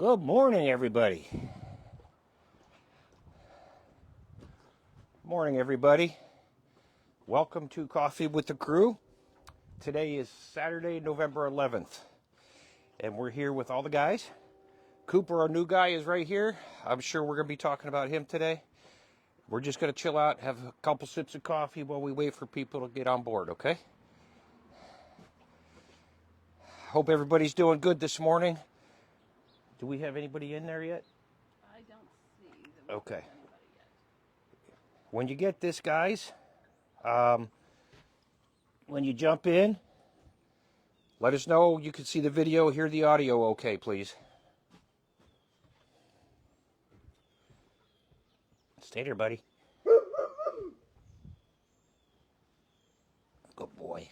Good morning, everybody. Morning, everybody. Welcome to Coffee with the Crew. Today is Saturday, November 11th, and we're here with all the guys. Cooper, our new guy, is right here. I'm sure we're going to be talking about him today. We're just going to chill out, have a couple sips of coffee while we wait for people to get on board, okay? Hope everybody's doing good this morning. Do we have anybody in there yet? I don't see that Okay. anybody yet. When you get this, guys, when you jump in, let us know you can see the video, hear the audio okay, please. Stay there, buddy. Good boy.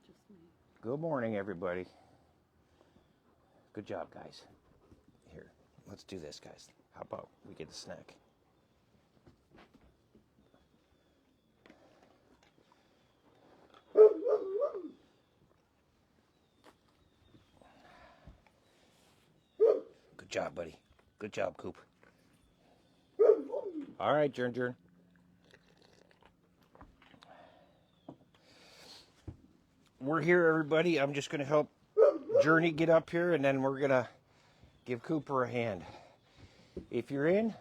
Just me. Good morning, everybody. Good job, guys. Here, let's do this, guys. How about we get a snack? Good job, buddy. Good job, Coop. All right, Jern. We're here, everybody. I'm just going to help Journey get up here, and then we're going to give Cooper a hand. If you're in,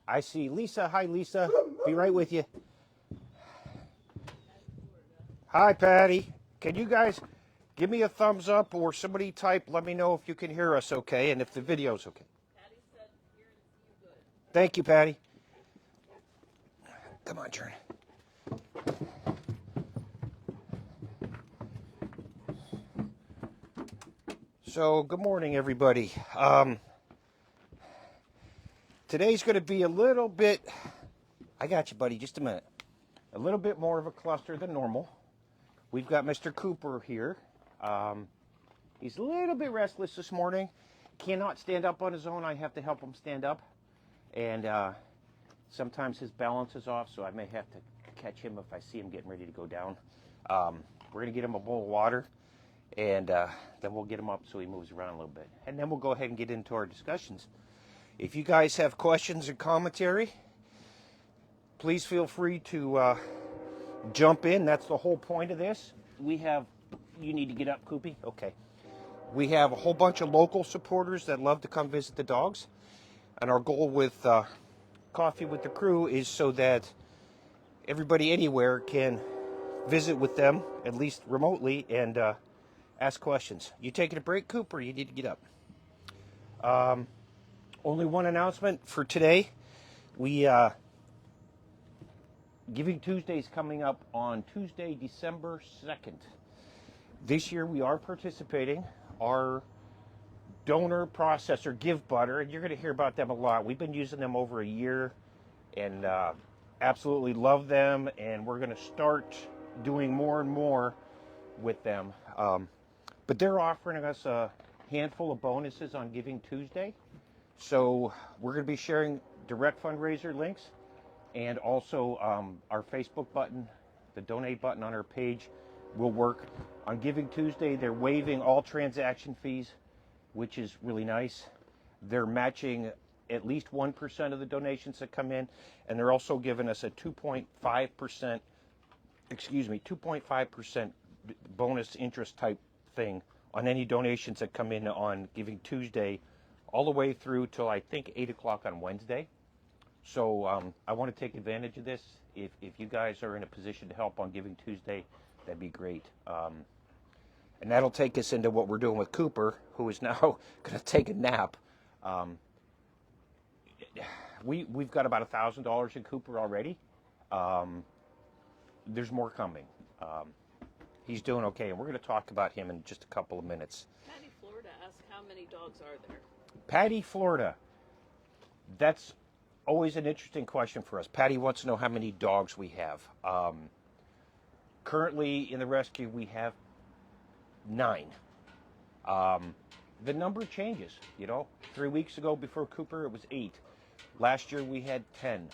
I see Lisa. Hi, Lisa. Be right with you. Hi, Patty. Can you guys give me a thumbs up or somebody type, let me know if you can hear us okay and if the video's okay. Patty said hear and see you good. Thank you, Patty. Come on, Journey. So, good morning, everybody. Today's going to be a little bit, I got you, buddy, just a minute. A little bit more of a cluster than normal. We've got Mr. Cooper here. He's a little bit restless this morning. Cannot stand up on his own. I have to help him stand up. And sometimes his balance is off, so I may have to catch him if I see him getting ready to go down. We're going to get him a bowl of water. And then we'll get him up so he moves around a little bit. And then we'll go ahead and get into our discussions. If you guys have questions or commentary, please feel free to jump in. That's the whole point of this. You need to get up, Koopy? Okay. We have a whole bunch of local supporters that love to come visit the dogs. And our goal with Coffee with the Crew is so that everybody anywhere can visit with them, at least remotely, and ask questions. You taking a break, Cooper? You need to get up. Only one announcement for today. Giving Tuesday is coming up on Tuesday, December 2nd. This year we are participating. Our donor processor, GiveButter, and you're going to hear about them a lot. We've been using them over a year and absolutely love them, and we're going to start doing more and more with them. But they're offering us a handful of bonuses on Giving Tuesday. So we're going to be sharing direct fundraiser links and also our Facebook button, the donate button on our page will work. On Giving Tuesday, they're waiving all transaction fees, which is really nice. They're matching at least 1% of the donations that come in, and they're also giving us a 2.5% bonus interest type thing on any donations that come in on Giving Tuesday all the way through till I think 8 o'clock on Wednesday. So I want to take advantage of this. If you guys are in a position to help on Giving Tuesday, that'd be great. And that'll take us into what we're doing with Cooper, who is now going to take a nap. We've got about $1,000 in Cooper already. There's more coming. He's doing okay, and we're going to talk about him in just a couple of minutes. Patty, Florida asked how many dogs are there? Patty, Florida. That's always an interesting question for us. Patty wants to know how many dogs we have. Currently in the rescue, we have 9. The number changes, 3 weeks ago before Cooper, it was 8. Last year we had 10.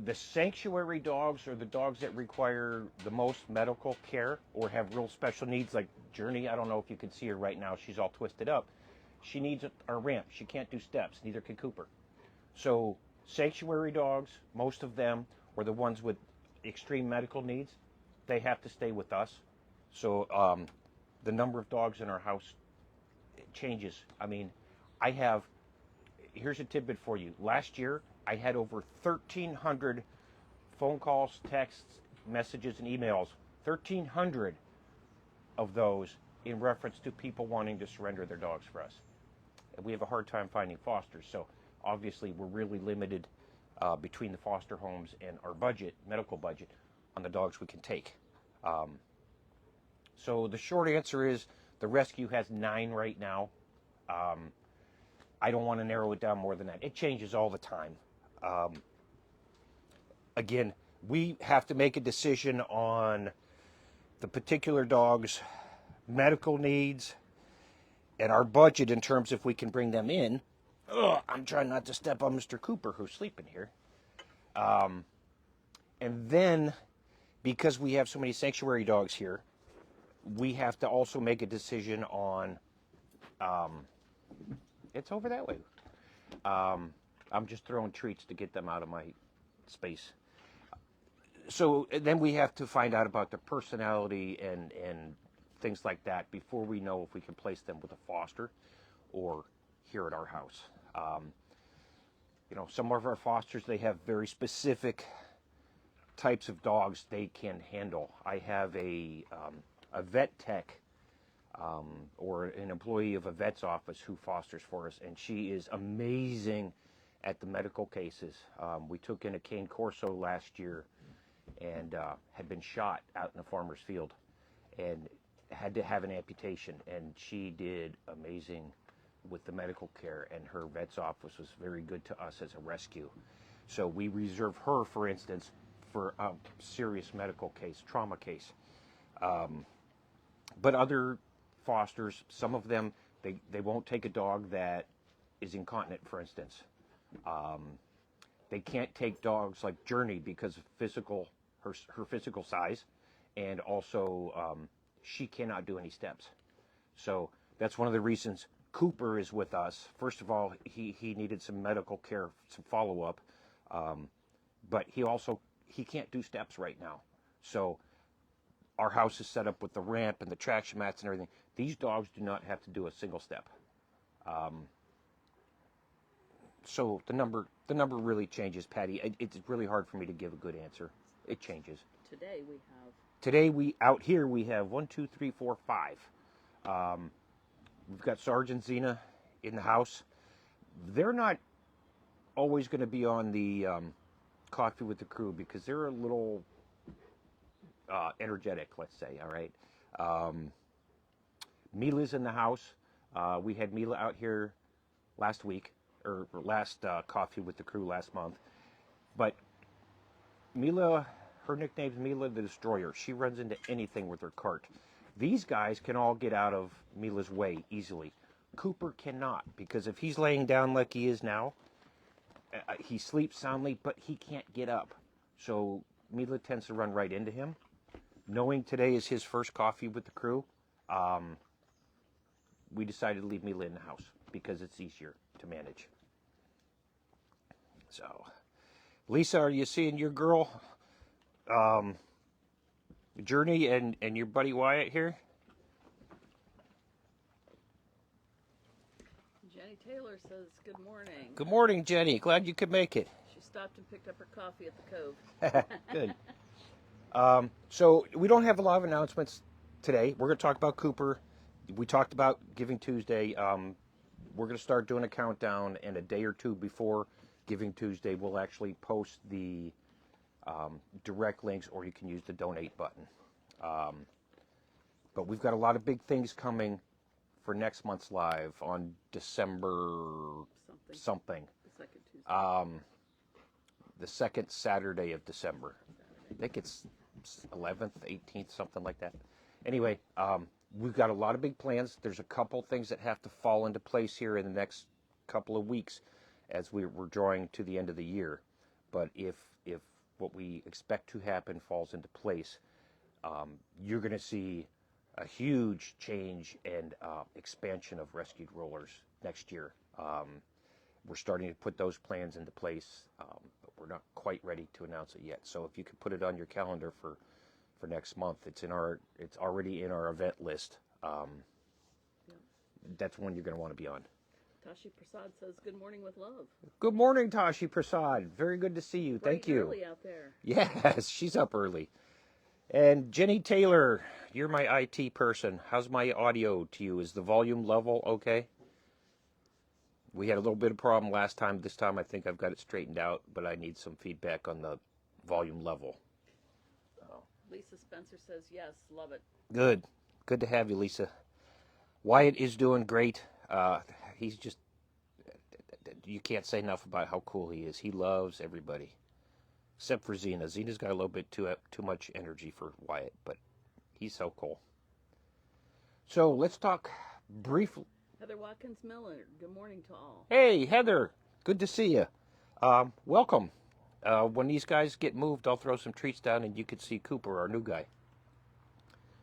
The sanctuary dogs are the dogs that require the most medical care or have real special needs, like Journey. I don't know if you can see her right now. She's all twisted up. She needs a ramp. She can't do steps. Neither can Cooper. So sanctuary dogs, most of them, or the ones with extreme medical needs, they have to stay with us. So the number of dogs in our house changes. I mean, I have, here's a tidbit for you. Last year, I had over 1,300 phone calls, texts, messages, and emails. 1,300 of those in reference to people wanting to surrender their dogs for us. And we have a hard time finding fosters, so obviously we're really limited between the foster homes and our budget, medical budget, on the dogs we can take. So the short answer is the rescue has 9 right now. I don't want to narrow it down more than that. It changes all the time. Again, we have to make a decision on the particular dog's medical needs and our budget in terms of if we can bring them in. I'm trying not to step on Mr. Cooper, who's sleeping here. And then, because we have so many sanctuary dogs here, we have to also make a decision on, it's over that way. I'm just throwing treats to get them out of my space. So then we have to find out about their personality and things like that before we know if we can place them with a foster or here at our house. Some of our fosters, they have very specific types of dogs they can handle. I have a vet tech or an employee of a vet's office who fosters for us, and she is amazing at the medical cases. We took in a cane corso last year and had been shot out in a farmer's field and had to have an amputation, and she did amazing with the medical care, and her vet's office was very good to us as a rescue. So we reserve her, for instance, for a serious medical case, trauma case. But other fosters, some of them, they won't take a dog that is incontinent, for instance. They can't take dogs like Journey because of her physical size, and also she cannot do any steps. So that's one of the reasons Cooper is with us. First of all, he needed some medical care, some follow-up, but he can't do steps right now. So our house is set up with the ramp and the traction mats and everything. These dogs do not have to do a single step. So the number really changes, Patty. It's really hard for me to give a good answer. It changes. Today we have 1, 2, 3, 4, 5. We've got Sergeant Zena in the house. They're not always going to be on the Coffee with the Crew because they're a little energetic, let's say, all right? Mila's in the house. We had Mila out here last week, or last Coffee with the Crew last month. But Mila, her nickname's Mila the Destroyer. She runs into anything with her cart. These guys can all get out of Mila's way easily. Cooper cannot, because if he's laying down like he is now, he sleeps soundly, but he can't get up. So Mila tends to run right into him. Knowing today is his first Coffee with the Crew, we decided to leave Mila in the house because it's easier to manage. So, Lisa, are you seeing your girl, Journey, and your buddy Wyatt here? Jenny Taylor says good morning. Good morning, Jenny. Glad you could make it. She stopped and picked up her coffee at the Cove. Good. So we don't have a lot of announcements today. We're going to talk about Cooper. We talked about Giving Tuesday. We're going to start doing a countdown, and a day or two before Giving Tuesday, we'll actually post the direct links, or you can use the donate button. But we've got a lot of big things coming for next month's live on December something. The second Tuesday. The second Saturday of December. I think it's 11th, 18th, something like that. Anyway, we've got a lot of big plans. There's a couple things that have to fall into place here in the next couple of weeks as we're drawing to the end of the year. but if what we expect to happen falls into place, you're going to see a huge change and expansion of rescued rollers next year. We're starting to put those plans into place, but we're not quite ready to announce it yet. So if you could put it on your calendar for next month, it's already in our event list. That's one you're going to want to be on. Tashi Prasad says, "Good morning with love." Good morning, Tashi Prasad. Very good to see you. Thank Bright you. and early out there. Yes, she's up early. And Jenny Taylor, you're my IT person. How's my audio to you? Is the volume level okay? We had a little bit of problem last time. This time I think I've got it straightened out, but I need some feedback on the volume level. Lisa Spencer says, "Yes, love it." Good. Good to have you, Lisa. Wyatt is doing great. He's just, you can't say enough about how cool he is. He loves everybody. Except for Xena. Xena's got a little bit too much energy for Wyatt, but he's so cool. So let's talk briefly. Heather Watkins Miller, good morning to all. Hey, Heather. Good to see you. Welcome. When these guys get moved, I'll throw some treats down and you can see Cooper, our new guy.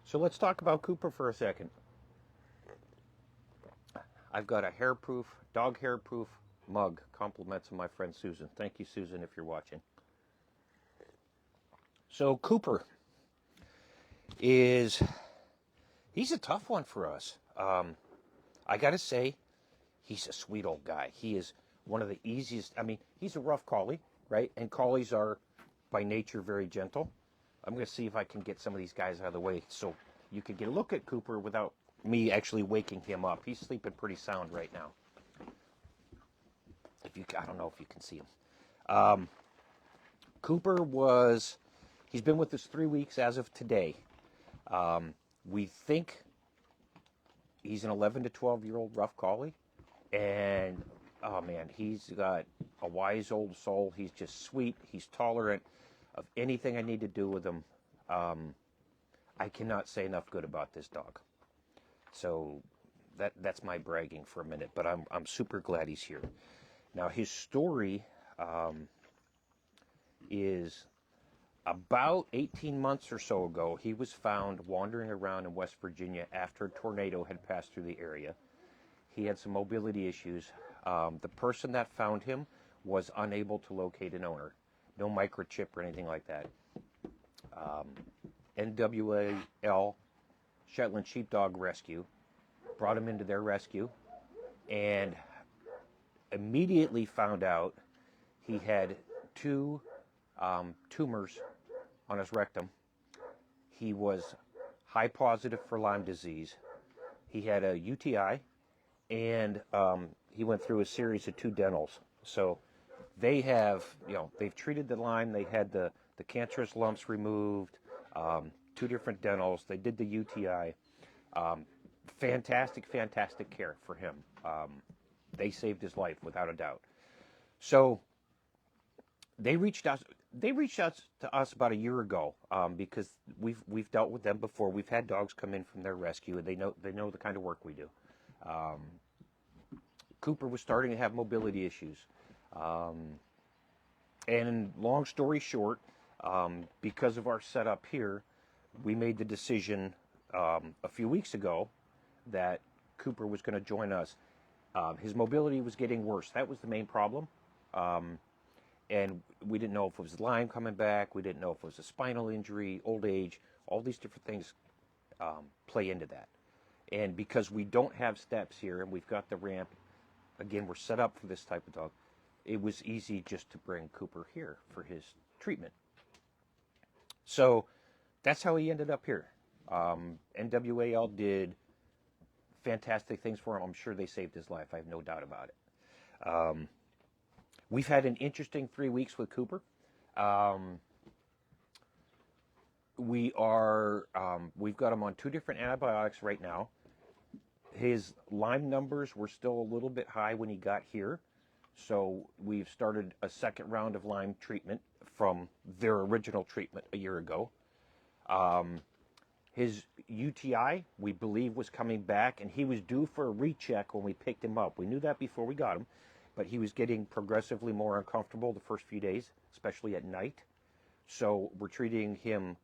So let's talk about Cooper for a second. I've got a dog hair-proof mug, compliments of my friend Susan. Thank you, Susan, if you're watching. So Cooper he's a tough one for us. I got to say, he's a sweet old guy. He is one of the easiest. I mean, he's a rough collie, right? And collies are, by nature, very gentle. I'm going to see if I can get some of these guys out of the way so you can get a look at Cooper without me actually waking him up. He's sleeping pretty sound right now. I don't know if you can see him. Cooper he's been with us 3 weeks as of today. We think he's an 11 to 12-year-old rough collie. And, oh man, he's got a wise old soul. He's just sweet. He's tolerant of anything I need to do with him. I cannot say enough good about this dog. So that's my bragging for a minute, but I'm super glad he's here. Now his story is about 18 months or so ago, he was found wandering around in West Virginia after a tornado had passed through the area. He had some mobility issues. The person that found him was unable to locate an owner. No microchip or anything like that. NWAL, Shetland Sheepdog Rescue, brought him into their rescue and immediately found out he had two tumors on his rectum. He was high positive for Lyme disease. He had a UTI, and he went through a series of 2 dentals. So they have, they've treated the Lyme. They had the cancerous lumps removed, 2 different dentals. They did the UTI. Fantastic care for him. They saved his life without a doubt. So they reached out to us about a year ago because we've dealt with them before. We've had dogs come in from their rescue, and they know the kind of work we do. Cooper was starting to have mobility issues, and long story short, because of our setup here, we made the decision a few weeks ago that Cooper was going to join us. His mobility was getting worse. That was the main problem. And we didn't know if it was Lyme coming back. We didn't know if it was a spinal injury, old age. All these different things play into that. And because we don't have steps here and we've got the ramp, again, we're set up for this type of dog, it was easy just to bring Cooper here for his treatment. So that's how he ended up here. NWAL did fantastic things for him. I'm sure they saved his life. I have no doubt about it. We've had an interesting 3 weeks with Cooper. We've got him on 2 different antibiotics right now. His Lyme numbers were still a little bit high when he got here. So we've started a second round of Lyme treatment from their original treatment a year ago. His UTI, we believe, was coming back, and he was due for a recheck when we picked him up. We knew that before we got him, but he was getting progressively more uncomfortable the first few days. especially at night. So we're treating him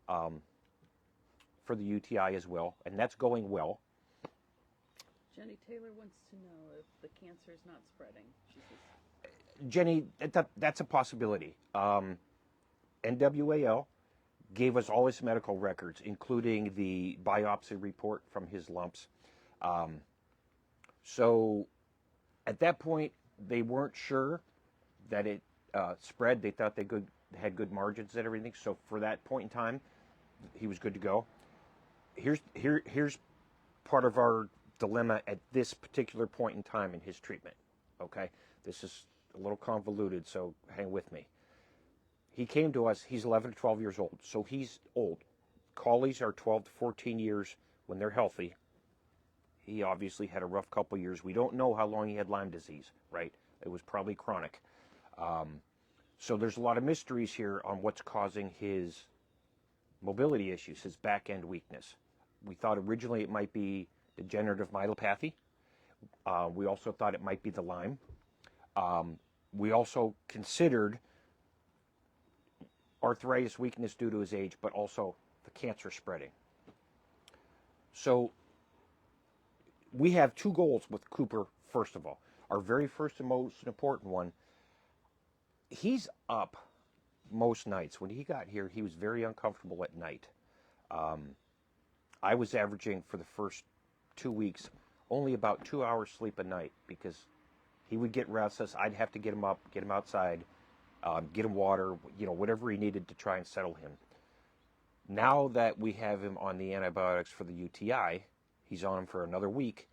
for the UTI as well, and that's going well. Jenny Taylor wants to know if the cancer is not spreading. She says, Jenny, that's a possibility. NWAL gave us all his medical records, including the biopsy report from his lumps. So at that point, they weren't sure that it spread. They thought they had good margins and everything. So for that point in time, he was good to go. Here's part of our dilemma at this particular point in time in his treatment. Okay, this is a little convoluted, so hang with me. He came to us, he's 11 to 12 years old, so he's old. Collies are 12 to 14 years when they're healthy. He obviously had a rough couple years. We don't know how long he had Lyme disease, right? It was probably chronic. So there's a lot of mysteries here on what's causing his mobility issues, his back end weakness. We thought originally it might be degenerative myelopathy. We also thought it might be the Lyme. We also considered arthritis weakness due to his age, but also the cancer spreading. So we have two goals with Cooper, first of all. Our very first and most important one, he's up most nights. When he got here, he was very uncomfortable at night. I was averaging for the first 2 weeks only about 2 hours sleep a night because he would get restless. I'd have to get him up, get him outside, get him water, whatever he needed to try and settle him. Now that we have him on the antibiotics for the UTI, he's on them for another week.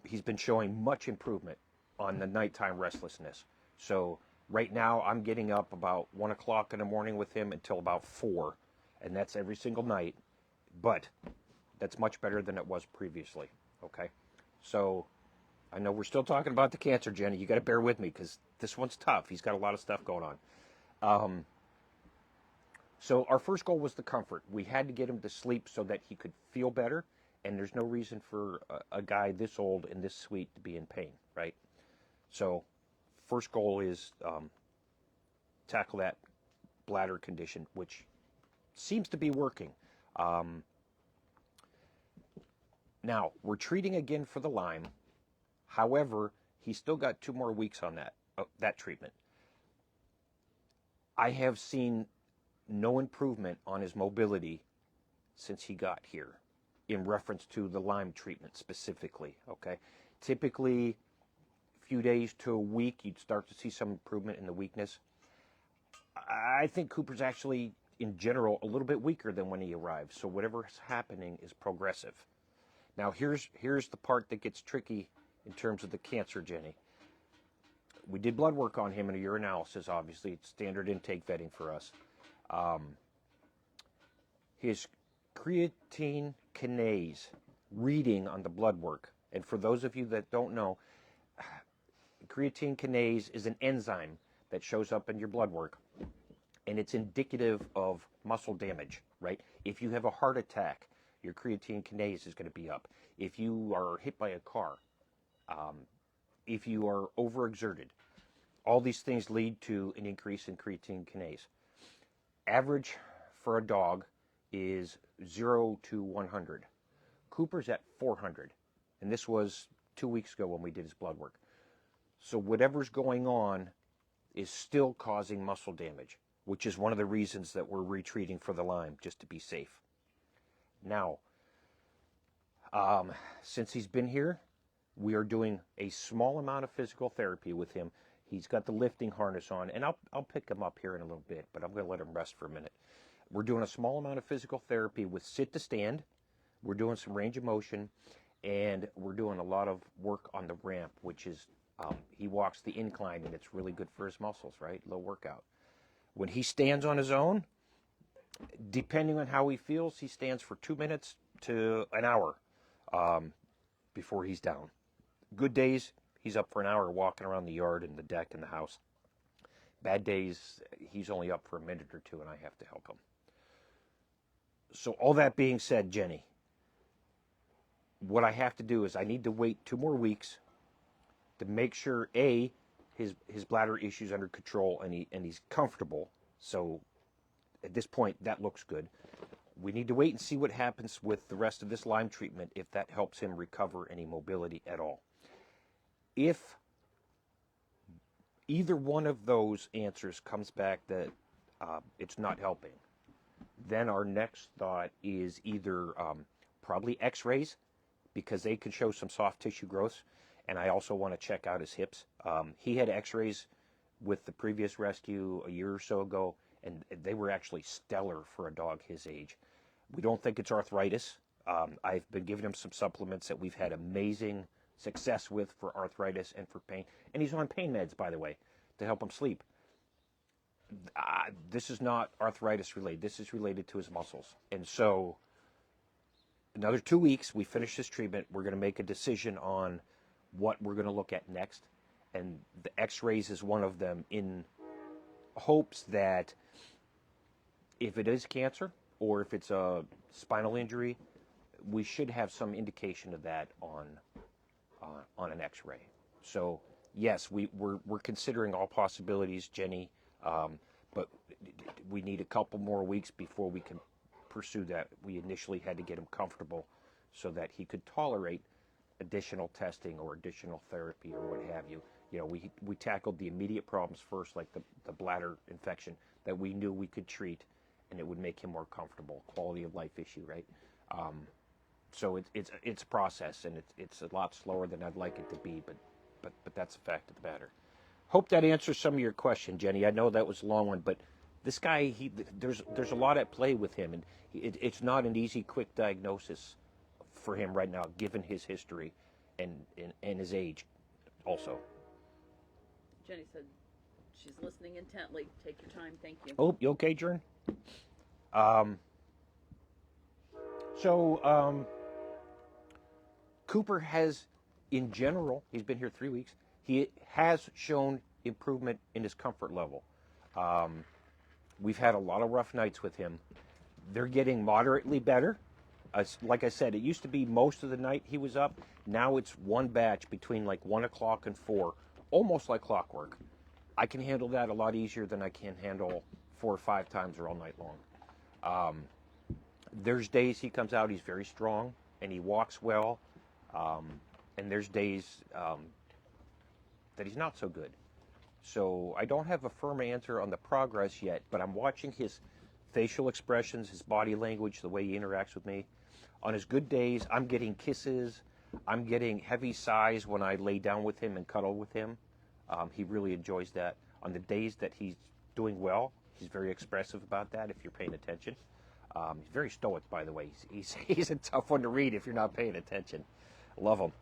He's been showing much improvement on the nighttime restlessness. So right now I'm getting up about 1 o'clock in the morning with him until about 4, and that's every single night. But that's much better than it was previously. Okay, so I know we're still talking about the cancer, Jenny. You got to bear with me because this one's tough. He's got a lot of stuff going on. So our first goal was the comfort. We had to get him to sleep so that he could feel better, and there's no reason for a guy this old and this sweet to be in pain, right? So first goal is tackle that bladder condition, which seems to be working. Now, we're treating again for the Lyme. However, he's still got 2 more weeks on that treatment. I have seen no improvement on his mobility since he got here in reference to the Lyme treatment specifically, okay? Typically, a few days to a week, you'd start to see some improvement in the weakness. I think Cooper's actually, in general, a little bit weaker than when he arrived, so whatever's happening is progressive. Now, here's the part that gets tricky in terms of the cancer, Jenny. We did blood work on him in a urinalysis, obviously. It's standard intake vetting for us. His creatine kinase reading on the blood work, and for those of you that don't know, creatine kinase is an enzyme that shows up in your blood work, and it's indicative of muscle damage, right? If you have a heart attack, your creatine kinase is going to be up. If you are hit by a car, if you are overexerted, all these things lead to an increase in creatine kinase. Average for a dog is 0 to 100. Cooper's at 400, and this was 2 weeks ago when we did his blood work. So whatever's going on is still causing muscle damage, which is one of the reasons that we're retreating for the Lyme, just to be safe. Now, since he's been here, we are doing a small amount of physical therapy with him. He's got the lifting harness on, and I'll pick him up here in a little bit, but I'm going to let him rest for a minute. We're doing a small amount of physical therapy with sit to stand. We're doing some range of motion, and we're doing a lot of work on the ramp, which is, he walks the incline, and it's really good for his muscles, right? Low workout. When he stands on his own, depending on how he feels, he stands for 2 minutes to an hour before he's down. Good days, he's up for an hour walking around the yard and the deck and the house. Bad days, he's only up for a minute or two, and I have to help him. So all that being said, Jenny, what I have to do is I need to wait 2 more weeks to make sure, A, his bladder issues under control, and he's comfortable. So at this point, that looks good. We need to wait and see what happens with the rest of this Lyme treatment, if that helps him recover any mobility at all. If either one of those answers comes back that it's not helping, then our next thought is either probably x-rays, because they can show some soft tissue growth. And I also want to check out his hips. He had x-rays with the previous rescue a year or so ago, and they were actually stellar for a dog his age. We don't think it's arthritis. I've been giving him some supplements that we've had amazing success with for arthritis and for pain. And he's on pain meds, by the way, to help him sleep. This is not arthritis related. This is related to his muscles. And so another 2 weeks, we finish this treatment. We're going to make a decision on what we're going to look at next. And the x-rays is one of them, in hopes that if it is cancer or if it's a spinal injury, we should have some indication of that on an x-ray. So yes, we're considering all possibilities, Jenny, but we need a couple more weeks before we can pursue that. We initially had to get him comfortable so that he could tolerate additional testing or additional therapy or what have you. You know, we tackled the immediate problems first, like the bladder infection that we knew we could treat, and it would make him more comfortable. Quality of life issue, right? So it's a process, and it's a lot slower than I'd like it to be, but that's a fact of the matter. Hope that answers some of your question, Jenny. I know that was a long one, but this guy, there's a lot at play with him, and it's not an easy, quick diagnosis for him right now, given his history and his age also. Jenny said she's listening intently. Take your time. Thank you. Oh, you okay, Jern? Cooper has, in general, he's been here 3 weeks, he has shown improvement in his comfort level. We've had a lot of rough nights with him. They're getting moderately better. Like I said, it used to be most of the night he was up. Now it's one batch between like 1 o'clock and 4, almost like clockwork. I can handle that a lot easier than I can handle 4 or 5 times or all night long. There's days he comes out, he's very strong, and he walks well. And there's days that he's not so good. So I don't have a firm answer on the progress yet, but I'm watching his facial expressions, his body language, the way he interacts with me. On his good days, I'm getting kisses. I'm getting heavy sighs when I lay down with him and cuddle with him. He really enjoys that. On the days that he's doing well, he's very expressive about that, if you're paying attention. He's very stoic, by the way. He's a tough one to read if you're not paying attention. Love him.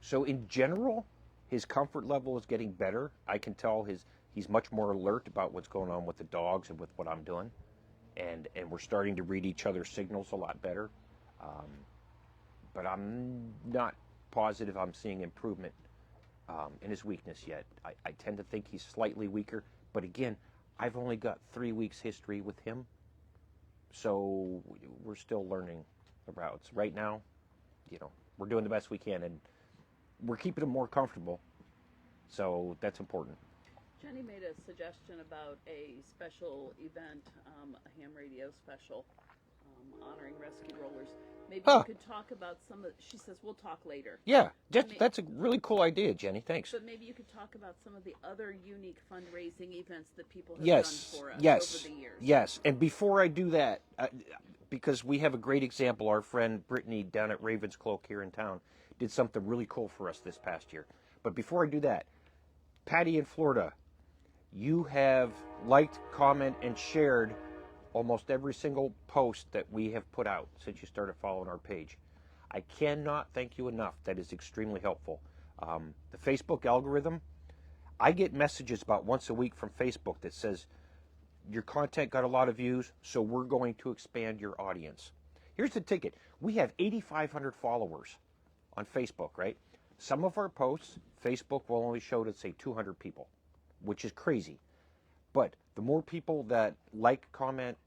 So in general, his comfort level is getting better. I can tell he's much more alert about what's going on with the dogs and with what I'm doing. And we're starting to read each other's signals a lot better. But I'm not positive I'm seeing improvement in his weakness yet. I tend to think he's slightly weaker. But again, I've only got 3 weeks history with him. So we're still learning the routes. Right now, we're doing the best we can, and we're keeping him more comfortable. So that's important. Jenny made a suggestion about a special event, a ham radio special, honoring rescue rollers. Maybe you could talk about some of. She says we'll talk later. Yeah, that's a really cool idea, Jenny. Thanks. But maybe you could talk about some of the other unique fundraising events that people have done for us over the years. Yes. And before I do that, because we have a great example, our friend Brittany down at Ravens Cloak here in town did something really cool for us this past year. But before I do that, Patty in Florida, you have liked, commented, and shared almost every single post that we have put out since you started following our page. I cannot thank you enough. That is extremely helpful. The Facebook algorithm, I get messages about once a week from Facebook that says, your content got a lot of views, so we're going to expand your audience. Here's the ticket. We have 8,500 followers on Facebook, right? Some of our posts, Facebook will only show to, say, 200 people, which is crazy. But the more people that like, comment,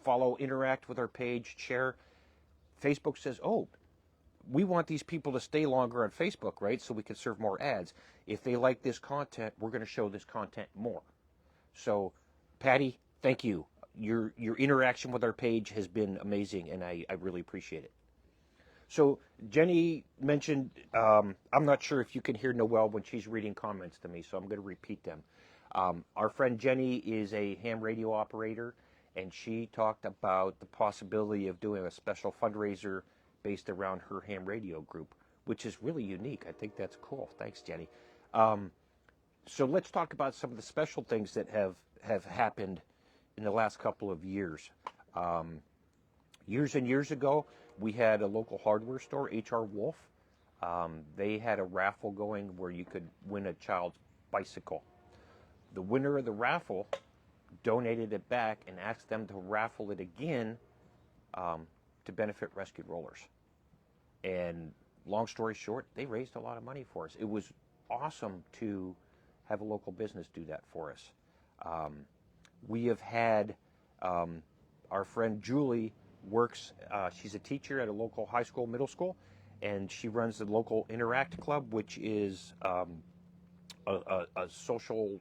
follow, interact with our page, share, Facebook says, oh, we want these people to stay longer on Facebook, right? So we can serve more ads. If they like this content, we're going to show this content more. So, Patty, thank you. Your interaction with our page has been amazing, and I really appreciate it. So Jenny mentioned, I'm not sure if you can hear Noelle when she's reading comments to me, so I'm going to repeat them. Our friend Jenny is a ham radio operator, and she talked about the possibility of doing a special fundraiser based around her ham radio group, which is really unique. I think that's cool. Thanks, Jenny. So let's talk about some of the special things that have happened in the last couple of years. Years and years ago, we had a local hardware store, H.R. Wolf. They had a raffle going where you could win a child's bicycle. The winner of the raffle donated it back and asked them to raffle it again to benefit Rescued Rollers. And long story short, they raised a lot of money for us. It was awesome to have a local business do that for us. We have had our friend Julie works, she's a teacher at a local high school, middle school, and she runs the local Interact Club, which is a social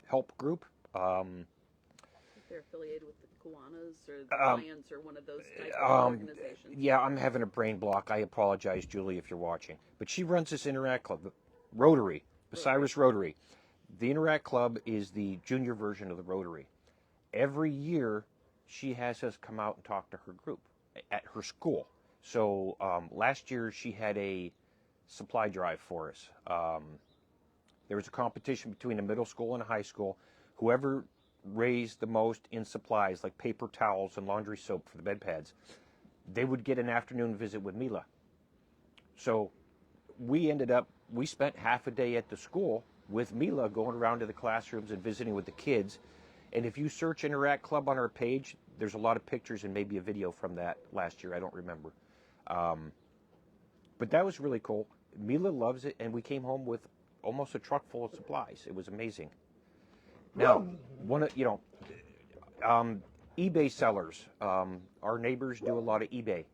help group. They're affiliated with the Kiwanis or the Lions or one of those type of organizations. Yeah, I'm having a brain block. I apologize, Julie, if you're watching. But she runs this Interact Club, Rotary, Bucyrus Rotary. The Interact Club is the junior version of the Rotary. Every year, she has us come out and talk to her group at her school. So last year, she had a supply drive for us. There was a competition between a middle school and a high school. Whoever raised the most in supplies, like paper towels and laundry soap for the bed pads, they would get an afternoon visit with Mila. So we spent half a day at the school with Mila, going around to the classrooms and visiting with the kids. And if you search Interact Club on our page, there's a lot of pictures and maybe a video from that last year. I don't remember. But that was really cool. Mila loves it, and we came home with almost a truck full of supplies. It was amazing. Now, eBay sellers, our neighbors do a lot of eBay.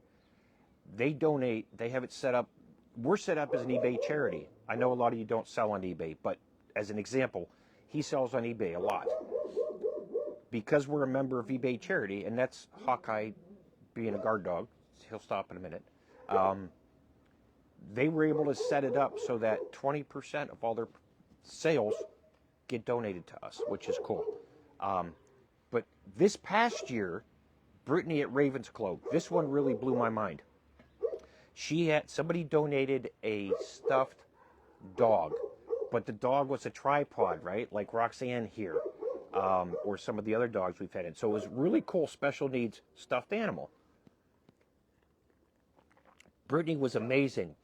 They donate, they have it set up. We're set up as an eBay charity. I know a lot of you don't sell on eBay, but as an example, he sells on eBay a lot. Because we're a member of eBay charity, and that's Hawkeye being a guard dog, he'll stop in a minute, they were able to set it up so that 20% of all their sales get donated to us, which is cool. But this past year, Brittany at Ravenscloak, this one really blew my mind. Somebody donated a stuffed dog, but the dog was a tripod, right? Like Roxanne here, or some of the other dogs we've had in. So it was really cool, special needs stuffed animal. Brittany was amazing.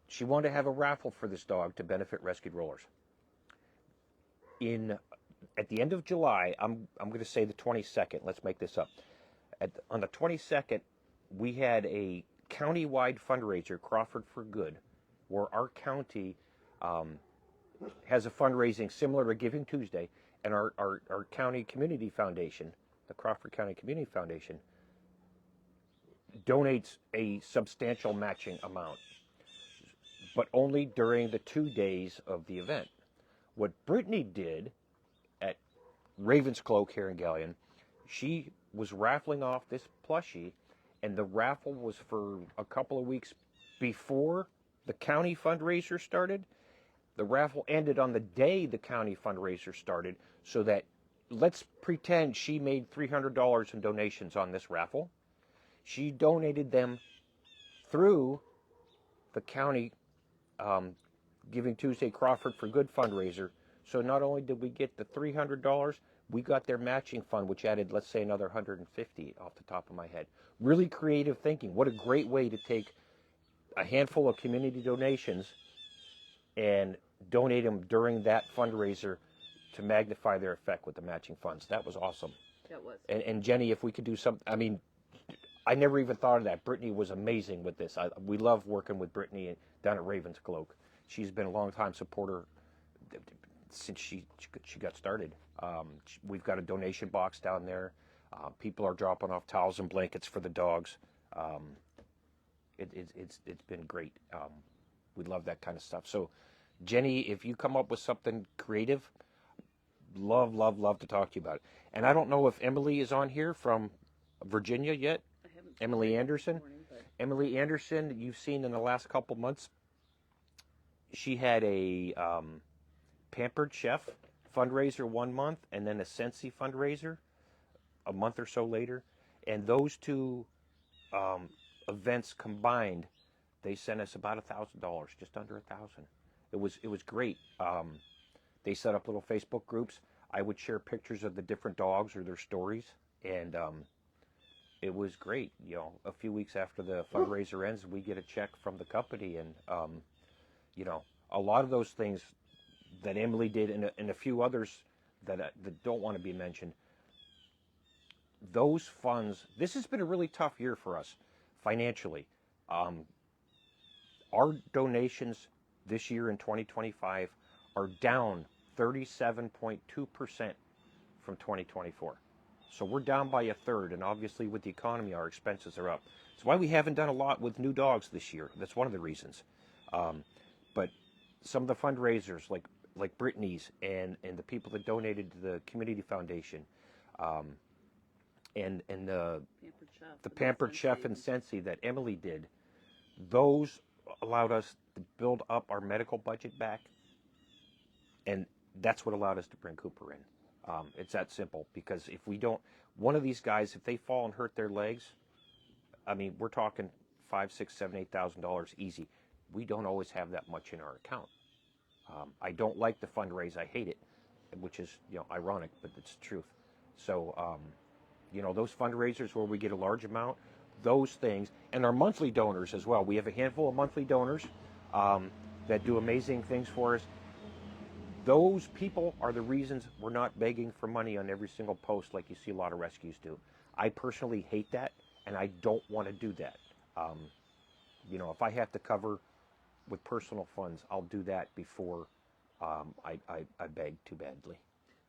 She wanted to have a raffle for this dog to benefit Rescued Rollers. At the end of July, I'm going to say the 22nd. Let's make this up. On the 22nd, we had a county-wide fundraiser, Crawford for Good, where our county has a fundraising similar to Giving Tuesday, and our county community foundation, the Crawford County Community Foundation, donates a substantial matching amount, but only during the 2 days of the event. What Brittany did at Ravenscloak here in Galion, she was raffling off this plushie, and the raffle was for a couple of weeks before the county fundraiser started. The raffle ended on the day the county fundraiser started, so that, let's pretend she made $300 in donations on this raffle. She donated them through the county Giving Tuesday Crawford for Good fundraiser. So not only did we get the $300, we got their matching fund, which added, let's say, another $150 off the top of my head. Really creative thinking. What a great way to take a handful of community donations and donate them during that fundraiser to magnify their effect with the matching funds. That was awesome. That was. And Jenny, if we could do something, I mean, I never even thought of that. Brittany was amazing with this. We love working with Brittany down at Ravenscloak. She's been a long-time supporter since she got started. We've got a donation box down there. People are dropping off towels and blankets for the dogs. It's been great. We love that kind of stuff. So, Jenny, if you come up with something creative, love to talk to you about it. And I don't know if Emily is on here from Virginia yet. I haven't seen Emily her Anderson. this morning, but Emily Anderson, you've seen in the last couple months, she had a Pampered Chef fundraiser 1 month, and then a Sensi fundraiser a month or so later. And those two events combined, they sent us about $1,000, just under 1,000. It was great. They set up little Facebook groups. I would share pictures of the different dogs or their stories, and it was great. A few weeks after the fundraiser ends, we get a check from the company, and a lot of those things that Emily did, and a few others that don't want to be mentioned. Those funds. This has been a really tough year for us financially. Our donations this year in 2025 are down 37.2% from 2024. So we're down by a third, and obviously with the economy, our expenses are up. That's why we haven't done a lot with new dogs this year. That's one of the reasons. But some of the fundraisers, like Brittany's and the people that donated to the community foundation, and the Pampered Chef and Sensi that Emily did, those allowed us to build up our medical budget back, and that's what allowed us to bring Cooper in. It's that simple, because if we don't, one of these guys, if they fall and hurt their legs, I mean, we're talking $5, $6, $7, $8,000 easy. We don't always have that much in our account. I don't like the fundraise. I hate it, which is ironic, but it's the truth. So those fundraisers where we get a large amount, those things, and our monthly donors as well. We have a handful of monthly donors that do amazing things for us. Those people are the reasons we're not begging for money on every single post like you see a lot of rescues do. I personally hate that, and I don't want to do that. If I have to cover with personal funds, I'll do that before I beg too badly.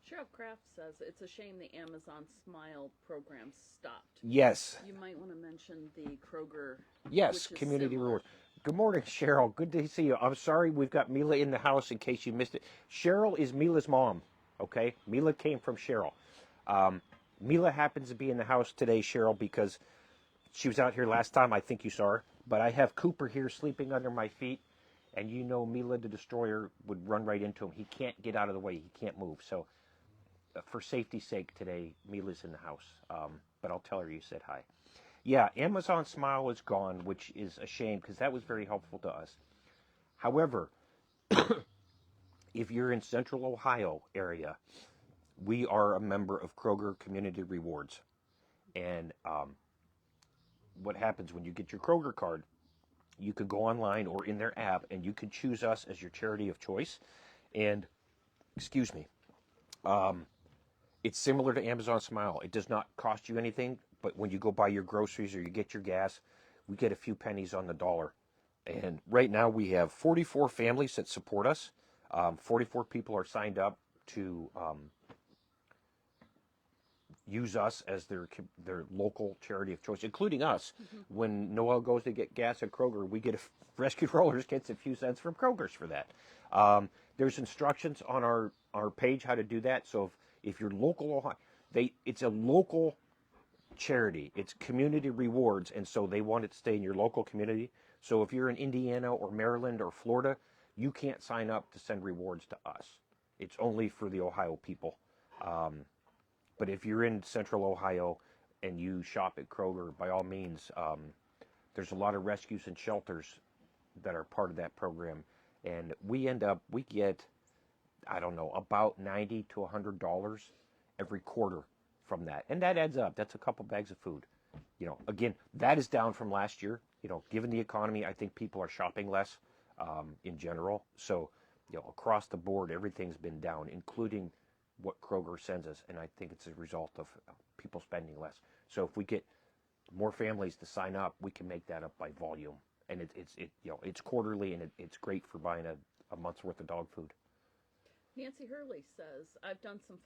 Cheryl Kraft says it's a shame the Amazon Smile program stopped. Yes. You might want to mention the Kroger. Yes, community reward. Good morning, Cheryl. Good to see you. I'm sorry we've got Mila in the house in case you missed it. Cheryl is Mila's mom, okay? Mila came from Cheryl. Mila happens to be in the house today, Cheryl, because she was out here last time. I think you saw her. But I have Cooper here sleeping under my feet, and Mila the Destroyer would run right into him. He can't get out of the way. He can't move. So for safety's sake today, Mila's in the house. But I'll tell her you said hi. Yeah, Amazon Smile is gone, which is a shame because that was very helpful to us. However, if you're in Central Ohio area, we are a member of Kroger Community Rewards. And what happens when you get your Kroger card, you can go online or in their app and you can choose us as your charity of choice. And, excuse me, it's similar to Amazon Smile. It does not cost you anything, but when you go buy your groceries or you get your gas, we get a few pennies on the dollar. And right now we have 44 families that support us. 44 people are signed up to use us as their local charity of choice, including us. Mm-hmm. When Noel goes to get gas at Kroger, we get Rescue Rollers gets a few cents from Kroger's for that. There's instructions on our page how to do that. So if you're local Ohio, it's a local charity. It's community rewards, and so they want it to stay in your local community. So if you're in Indiana or Maryland or Florida, you can't sign up to send rewards to us. It's only for the Ohio people. But if you're in Central Ohio and you shop at Kroger, by all means, there's a lot of rescues and shelters that are part of that program. And we get, I don't know, about $90 to $100 every quarter from that. And that adds up. That's a couple bags of food. Again, that is down from last year. Given the economy, I think people are shopping less in general. So, across the board, everything's been down, including what Kroger sends us, and I think it's a result of people spending less. So if we get more families to sign up, we can make that up by volume, and it's quarterly, and it's great for buying a month's worth of dog food. Nancy Hurley says, I've done some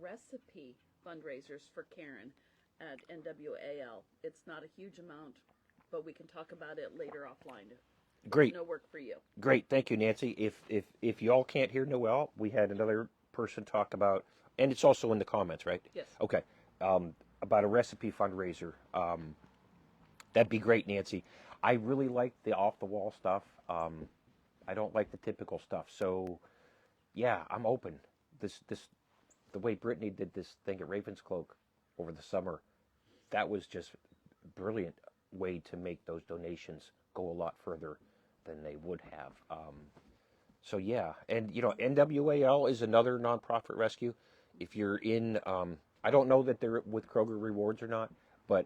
recipe fundraisers for Karen at NWAL. It's not a huge amount, but we can talk about it later offline. Great. No work for you. Great, thank you, Nancy. If y'all can't hear Noelle, we had another person talk about, and it's also in the comments, right? Yes. Okay, about a recipe fundraiser. That'd be great, Nancy. I really like the off the wall stuff. I don't like the typical stuff. So, yeah, I'm open. The way Brittany did this thing at Ravenscloak over the summer, that was just a brilliant way to make those donations go a lot further than they would have. So yeah, and NWAL is another nonprofit rescue. If you're in, I don't know that they're with Kroger Rewards or not, but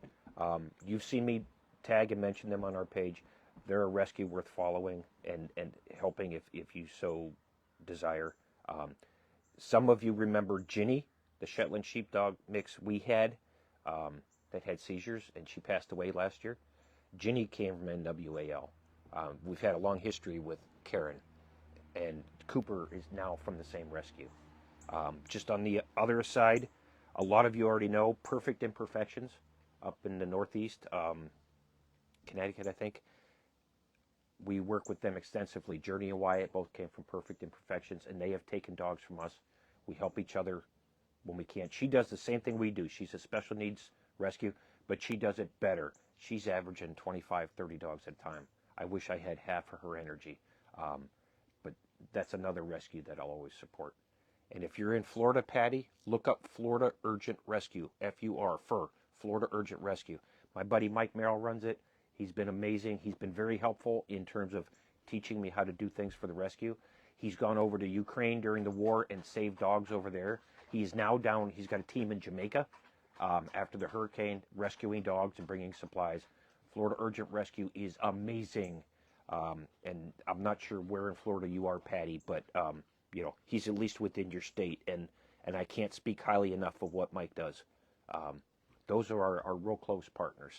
you've seen me tag and mention them on our page. They're a rescue worth following and helping if you so desire. Some of you remember Ginny, the Shetland sheepdog mix we had that had seizures, and she passed away last year. Ginny came from NWAL. We've had a long history with Karen, and Cooper is now from the same rescue. Just on the other side, a lot of you already know Perfect Imperfections up in the Northeast, Connecticut, I think. We work with them extensively. Journey and Wyatt both came from Perfect Imperfections, and they have taken dogs from us. We help each other when we can. She does the same thing we do. She's a special needs rescue, but she does it better. She's averaging 25, 30 dogs at a time. I wish I had half of her energy, but that's another rescue that I'll always support. And if you're in Florida, Patty, look up Florida Urgent Rescue, FUR, Florida Urgent Rescue. My buddy Mike Merrill runs it. He's been amazing. He's been very helpful in terms of teaching me how to do things for the rescue. He's gone over to Ukraine during the war and saved dogs over there. He's now down, he's got a team in Jamaica after the hurricane, rescuing dogs and bringing supplies. Florida Urgent Rescue is amazing. And I'm not sure where in Florida you are, Patty, but he's at least within your state, and I can't speak highly enough of what Mike does. Those are our real close partners.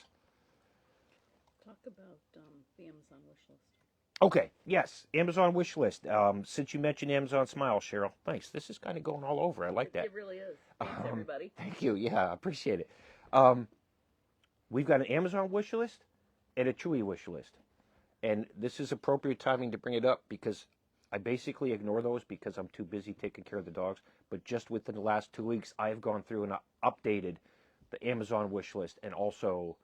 Talk about the Amazon wish list. Okay, yes, Amazon wish list. Since you mentioned Amazon Smile, Cheryl, thanks. This is kind of going all over. I like that. It really is. Thanks, everybody. Thank you. Yeah, I appreciate it. We've got an Amazon wish list and a Chewy wish list. And this is appropriate timing to bring it up because I basically ignore those because I'm too busy taking care of the dogs. But just within the last 2 weeks, I have gone through and updated the Amazon wish list and also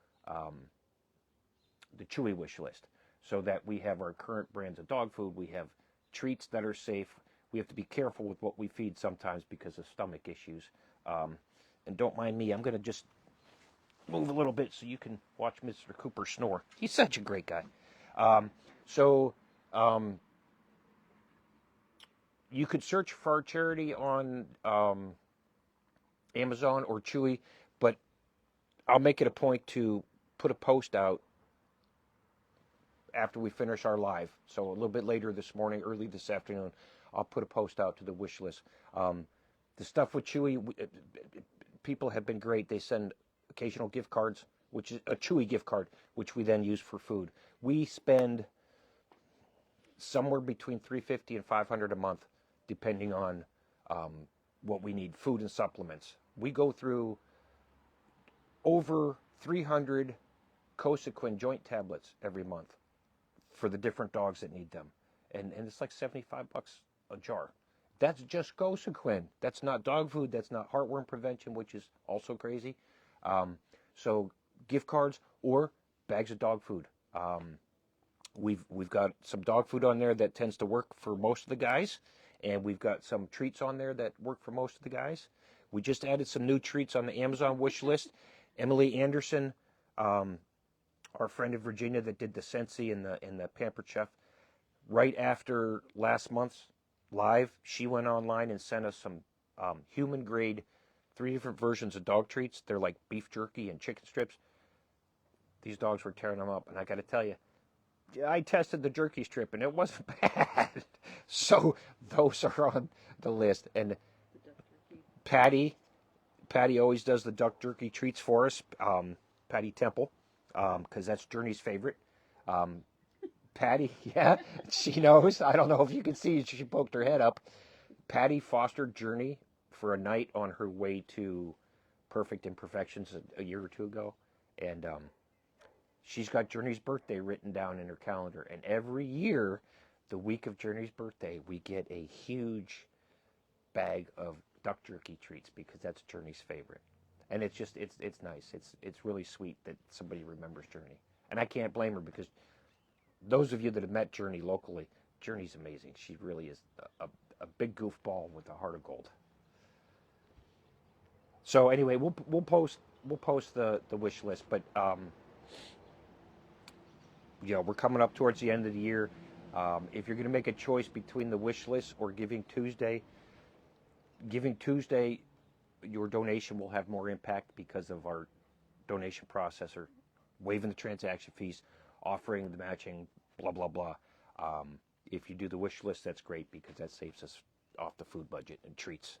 the Chewy wish list so that we have our current brands of dog food. We have treats that are safe. We have to be careful with what we feed sometimes because of stomach issues. And don't mind me, I'm going to just move a little bit so you can watch Mr. Cooper snore. He's such a great guy. You could search for our charity on Amazon or Chewy, but I'll make it a point to put a post out after we finish our live. So a little bit later this morning, early this afternoon, I'll put a post out to the wish list. The stuff with Chewy, people have been great. They send occasional gift cards, which is a Chewy gift card, which we then use for food. We spend somewhere between $350 and $500 a month, depending on what we need, food and supplements. We go through over 300 Cosequin joint tablets every month for the different dogs that need them. And it's like $75 a jar. That's just Cosequin. That's not dog food. That's not heartworm prevention, which is also crazy. So gift cards or bags of dog food. We've got some dog food on there that tends to work for most of the guys, and we've got some treats on there that work for most of the guys. We just added some new treats on the Amazon wish list. Emily Anderson, our friend in Virginia that did the Sensi and the Pampered Chef, right after last month's live, she went online and sent us some human grade, 3 different versions of dog treats. They're like beef jerky and chicken strips. These dogs were tearing them up, and I got to tell you, I tested the jerky strip, and it wasn't bad. So those are on the list. And Patty always does the duck jerky treats for us, Patty Temple, because that's Journey's favorite. Patty, yeah, she knows. I don't know if you can see, she poked her head up. Patty fostered Journey for a night on her way to Perfect Imperfections a year or two ago. And she's got Journey's birthday written down in her calendar. And every year, the week of Journey's birthday, we get a huge bag of duck jerky treats because that's Journey's favorite. And it's just, it's nice. It's really sweet that somebody remembers Journey. And I can't blame her because those of you that have met Journey locally, Journey's amazing. She really is a big goofball with a heart of gold. So anyway, we'll post the wish list, but we're coming up towards the end of the year. If you're going to make a choice between the wish list or Giving Tuesday, your donation will have more impact because of our donation processor, waiving the transaction fees, offering the matching, blah blah blah. If you do the wish list, that's great because that saves us off the food budget and treats.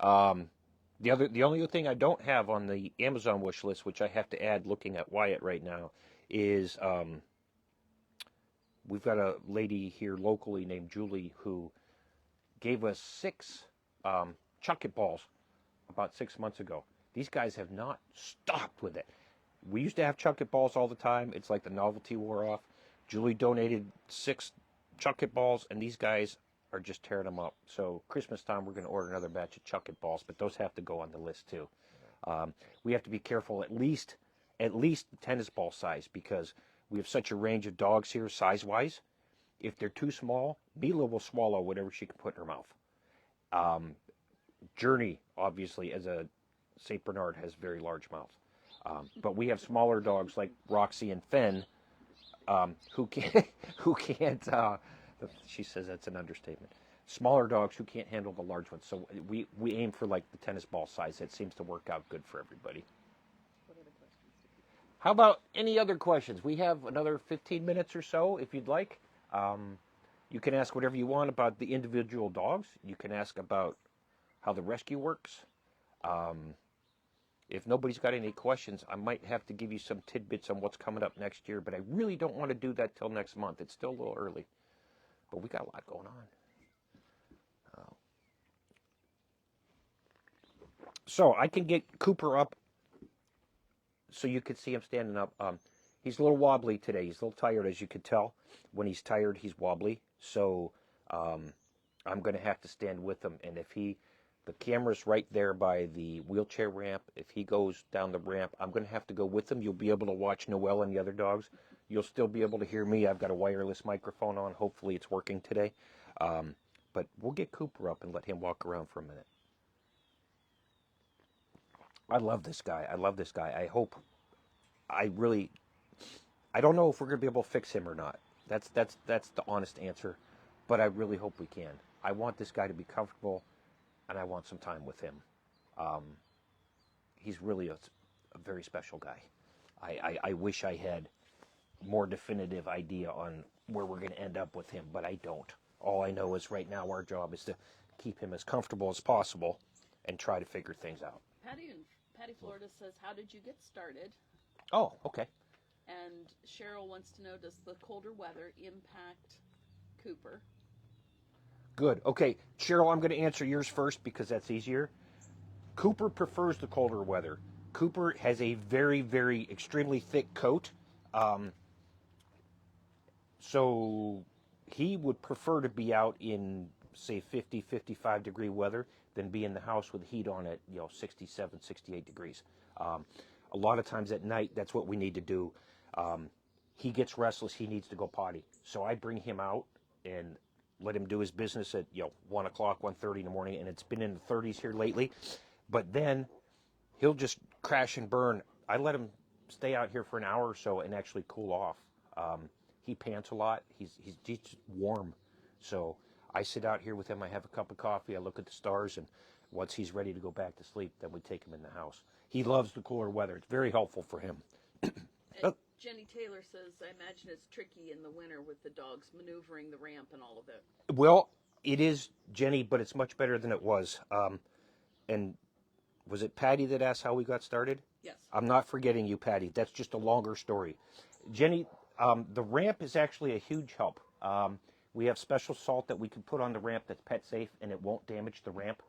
The only thing I don't have on the Amazon wish list, which I have to add looking at Wyatt right now, is we've got a lady here locally named Julie who gave us 6 Chuck It balls about 6 months ago. These guys have not stopped with it. We used to have Chuck It balls all the time. It's like the novelty wore off. Julie donated 6 Chuck It balls, and these guys are just tearing them up. So Christmas time, we're going to order another batch of Chuck It balls, but those have to go on the list too. We have to be careful at least the tennis ball size because we have such a range of dogs here size-wise. If they're too small, Mila will swallow whatever she can put in her mouth. Journey, obviously, as a St. Bernard, has very large mouths. But we have smaller dogs like Roxy and Fenn who can't. She says that's an understatement. Smaller dogs who can't handle the large ones. So we aim for like the tennis ball size. That seems to work out good for everybody. What other questions? How about any other questions? We have another 15 minutes or so if you'd like. You can ask whatever you want about the individual dogs. You can ask about how the rescue works. If nobody's got any questions, I might have to give you some tidbits on what's coming up next year, but I really don't want to do that till next month. It's still a little early, but we got a lot going on. So I can get Cooper up so you could see him standing up. He's a little wobbly today. He's a little tired, as you could tell. When he's tired, he's wobbly. So I'm going to have to stand with him. And if the camera's right there by the wheelchair ramp. If he goes down the ramp, I'm going to have to go with him. You'll be able to watch Noelle and the other dogs. You'll still be able to hear me. I've got a wireless microphone on. Hopefully it's working today. But we'll get Cooper up and let him walk around for a minute. I love this guy. I don't know if we're going to be able to fix him or not. That's the honest answer. But I really hope we can. I want this guy to be comfortable, and I want some time with him. He's really a very special guy. I wish I had more definitive idea on where we're going to end up with him, but I don't. All I know is right now our job is to keep him as comfortable as possible and try to figure things out. Patty Florida says, how did you get started? Oh, okay. And Cheryl wants to know, does the colder weather impact Cooper? Good. Okay, Cheryl, I'm going to answer yours first because that's easier. Cooper prefers the colder weather. Cooper has a very, very extremely thick coat. So he would prefer to be out in, say, 50, 55 degree weather than be in the house with heat on at 67, 68 degrees. A lot of times at night, that's what we need to do. He gets restless. He needs to go potty. So I bring him out and let him do his business at 1 o'clock, 1:30 in the morning, and it's been in the 30s here lately. But then he'll just crash and burn. I let him stay out here for an hour or so and actually cool off. He pants a lot. He's just warm. So I sit out here with him. I have a cup of coffee. I look at the stars, and once he's ready to go back to sleep, then we take him in the house. He loves the cooler weather. It's very helpful for him. Jenny Taylor says, I imagine it's tricky in the winter with the dogs maneuvering the ramp and all of it. Well, it is, Jenny, but it's much better than it was. And was it Patty that asked how we got started? Yes. I'm not forgetting you, Patty. That's just a longer story. Jenny, the ramp is actually a huge help. We have special salt that we can put on the ramp that's pet safe, and it won't damage the ramp.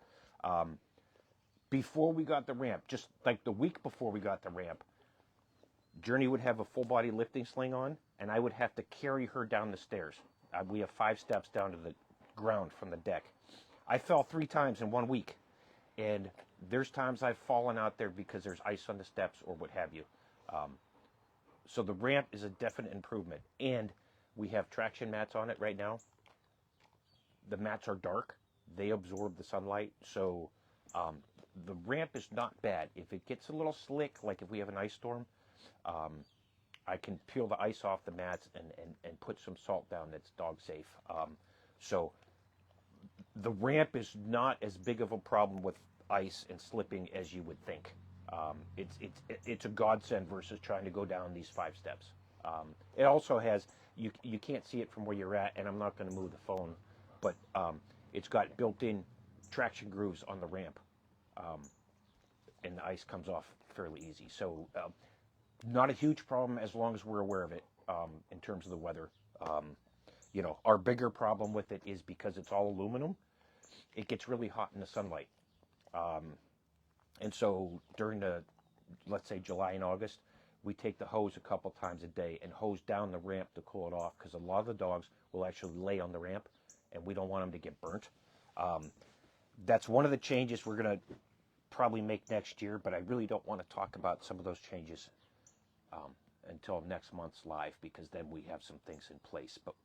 Before we got the ramp, just like the week before we got the ramp, Journey would have a full body lifting sling on, and I would have to carry her down the stairs. We have 5 steps down to the ground from the deck. I fell 3 times in 1 week, and there's times I've fallen out there because there's ice on the steps or what have you. So the ramp is a definite improvement, and we have traction mats on it right now. The mats are dark. They absorb the sunlight, so the ramp is not bad. If it gets a little slick, like if we have an ice storm, I can peel the ice off the mats and put some salt down that's dog safe. So the ramp is not as big of a problem with ice and slipping as you would think. It's a godsend versus trying to go down these 5 steps. It also has, you can't see it from where you're at, and I'm not going to move the phone, but it's got built-in traction grooves on the ramp, and the ice comes off fairly easy. So not a huge problem as long as we're aware of it in terms of the weather. Our bigger problem with it is because it's all aluminum, it gets really hot in the sunlight. And so during let's say July and August, we take the hose a couple times a day and hose down the ramp to cool it off, because a lot of the dogs will actually lay on the ramp, and we don't want them to get burnt. That's one of the changes we're going to probably make next year, but I really don't want to talk about some of those changes until next month's live, because then we have some things in place. But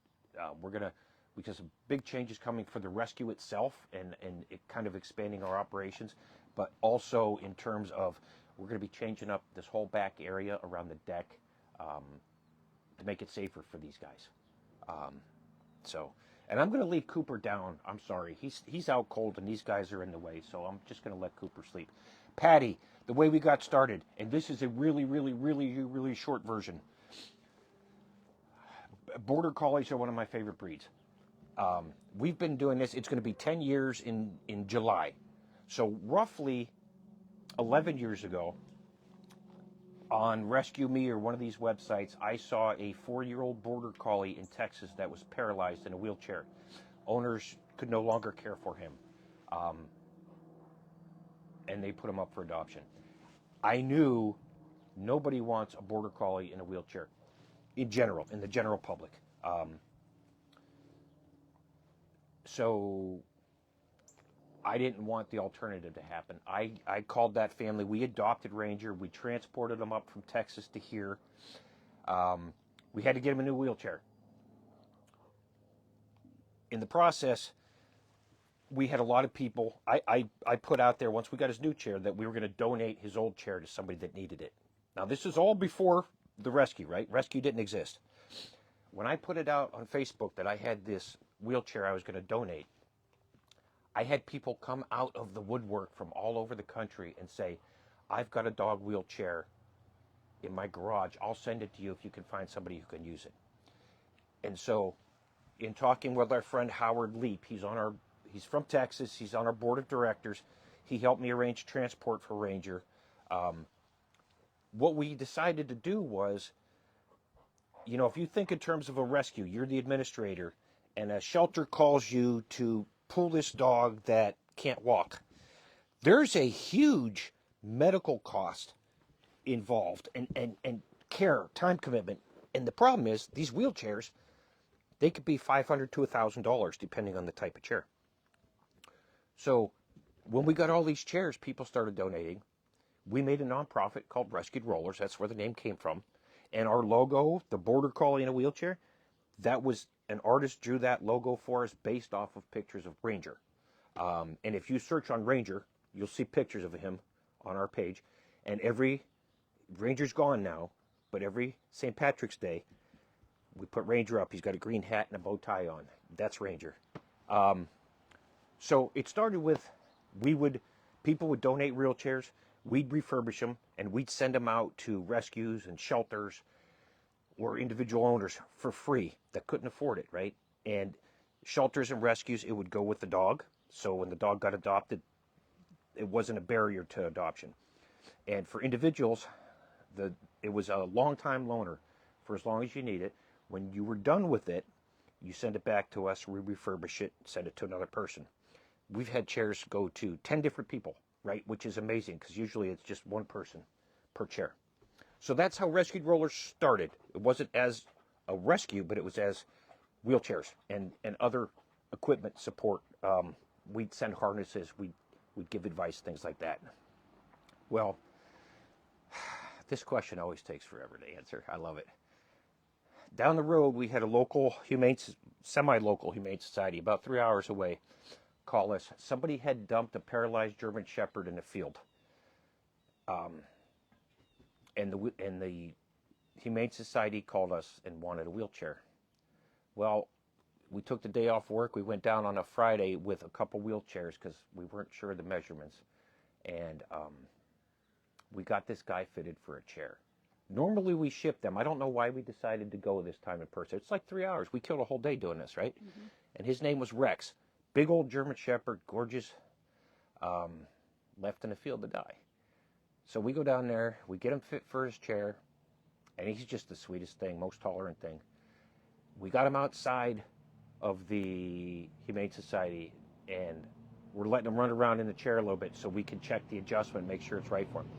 we're going to, because of big changes coming for the rescue itself and it kind of expanding our operations, but also in terms of we're going to be changing up this whole back area around the deck to make it safer for these guys. And I'm going to leave Cooper down. I'm sorry. He's out cold and these guys are in the way, so I'm just going to let Cooper sleep. Patty, the way we got started, and this is a really, really, really, really short version. Border Collies are one of my favorite breeds. We've been doing this. It's going to be 10 years in July. So roughly 11 years ago, on Rescue Me or one of these websites, I saw a 4-year-old Border Collie in Texas that was paralyzed in a wheelchair. Owners could no longer care for him, and they put him up for adoption. I knew nobody wants a Border Collie in a wheelchair, in general, in the general public. So I didn't want the alternative to happen. I called that family. We adopted Ranger. We transported him up from Texas to here. We had to get him a new wheelchair. In the process, we had a lot of people. I put out there, once we got his new chair, that we were going to donate his old chair to somebody that needed it. Now, this is all before the rescue, right? Rescue didn't exist. When I put it out on Facebook that I had this wheelchair I was going to donate, I had people come out of the woodwork from all over the country and say, I've got a dog wheelchair in my garage. I'll send it to you if you can find somebody who can use it. And so in talking with our friend Howard Leap, he's from Texas. He's on our board of directors. He helped me arrange transport for Ranger. What we decided to do was, if you think in terms of a rescue, you're the administrator, and a shelter calls you to pull this dog that can't walk. There's a huge medical cost involved and care, time commitment. And the problem is these wheelchairs, they could be $500 to $1,000 depending on the type of chair. So when we got all these chairs, people started donating. We made a nonprofit called Rescued Rollers. That's where the name came from. And our logo, the Border Collie in a wheelchair, that was an artist drew that logo for us based off of pictures of Ranger. And if you search on Ranger, you'll see pictures of him on our page. And Ranger's gone now, but every St. Patrick's Day, we put Ranger up. He's got a green hat and a bow tie on. That's Ranger. So it started with, people would donate wheelchairs, we'd refurbish them, and we'd send them out to rescues and shelters or individual owners for free that couldn't afford it, right? And shelters and rescues, it would go with the dog. So when the dog got adopted, it wasn't a barrier to adoption. And for individuals, it was a long-time loaner for as long as you need it. When you were done with it, you send it back to us, we refurbish it, send it to another person. We've had chairs go to 10 different people, right? Which is amazing, because usually it's just one person per chair. So that's how rescued rollers started. It wasn't as a rescue, but it was as wheelchairs and other equipment support. We'd send harnesses, we'd give advice, things like that. Well, this question always takes forever to answer. I love it. Down the road, we had a local semi-local humane society about 3 hours away call us. Somebody had dumped a paralyzed German Shepherd in a field. And the Humane Society called us and wanted a wheelchair. Well, we took the day off work. We went down on a Friday with a couple wheelchairs because we weren't sure of the measurements. And we got this guy fitted for a chair. Normally we ship them. I don't know why we decided to go this time in person. It's like 3 hours. We killed a whole day doing this, right? Mm-hmm. And his name was Rex. Big old German Shepherd, gorgeous, left in the field to die. So we go down there, we get him fit for his chair, and he's just the sweetest thing, most tolerant thing. We got him outside of the Humane Society, and we're letting him run around in the chair a little bit so we can check the adjustment, make sure it's right for him.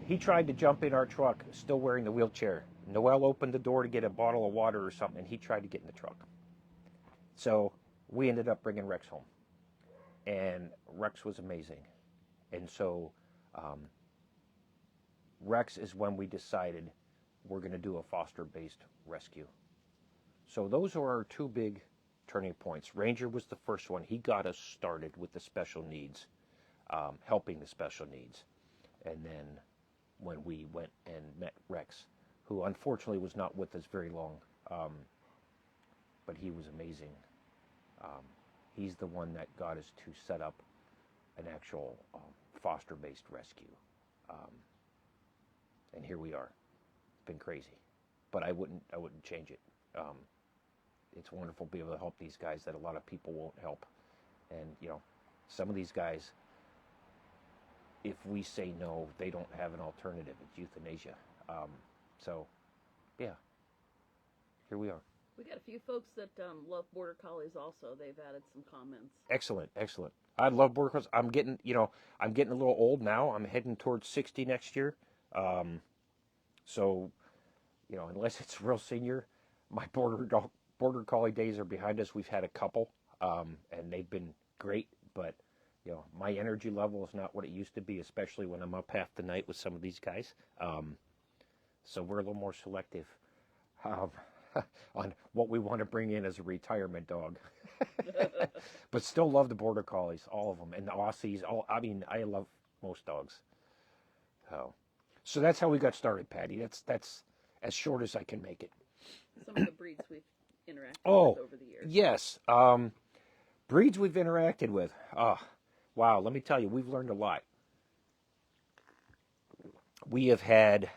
He tried to jump in our truck, still wearing the wheelchair. Noelle opened the door to get a bottle of water or something, and he tried to get in the truck. So we ended up bringing Rex home. And Rex was amazing. And so Rex is when we decided we're going to do a foster-based rescue. So those are our two big turning points. Ranger was the first one. He got us started with the special needs, helping the special needs. And then when we went and met Rex, who unfortunately was not with us very long, but he was amazing. He's the one that got us to set up an actual foster-based rescue. And here we are. It's been crazy, but I wouldn't change it. It's wonderful to be able to help these guys that a lot of people won't help. And, you know, some of these guys, if we say no, they don't have an alternative. It's euthanasia. So, yeah, here we are. We got a few folks that love Border Collies also. They've added some comments. Excellent, excellent. I love Border Collies. I'm getting a little old now. I'm heading towards 60 next year. So, you know, unless it's real senior, my Border Collie days are behind us. We've had a couple, and they've been great. But, you know, my energy level is not what it used to be, especially when I'm up half the night with some of these guys. So we're a little more selective on what we want to bring in as a retirement dog. But still love the Border Collies, all of them, and the Aussies. I love most dogs. So that's how we got started, Patty. That's as short as I can make it. Some of the breeds we've interacted with over the years. Yes. Breeds we've interacted with. Wow, let me tell you, we've learned a lot. We have had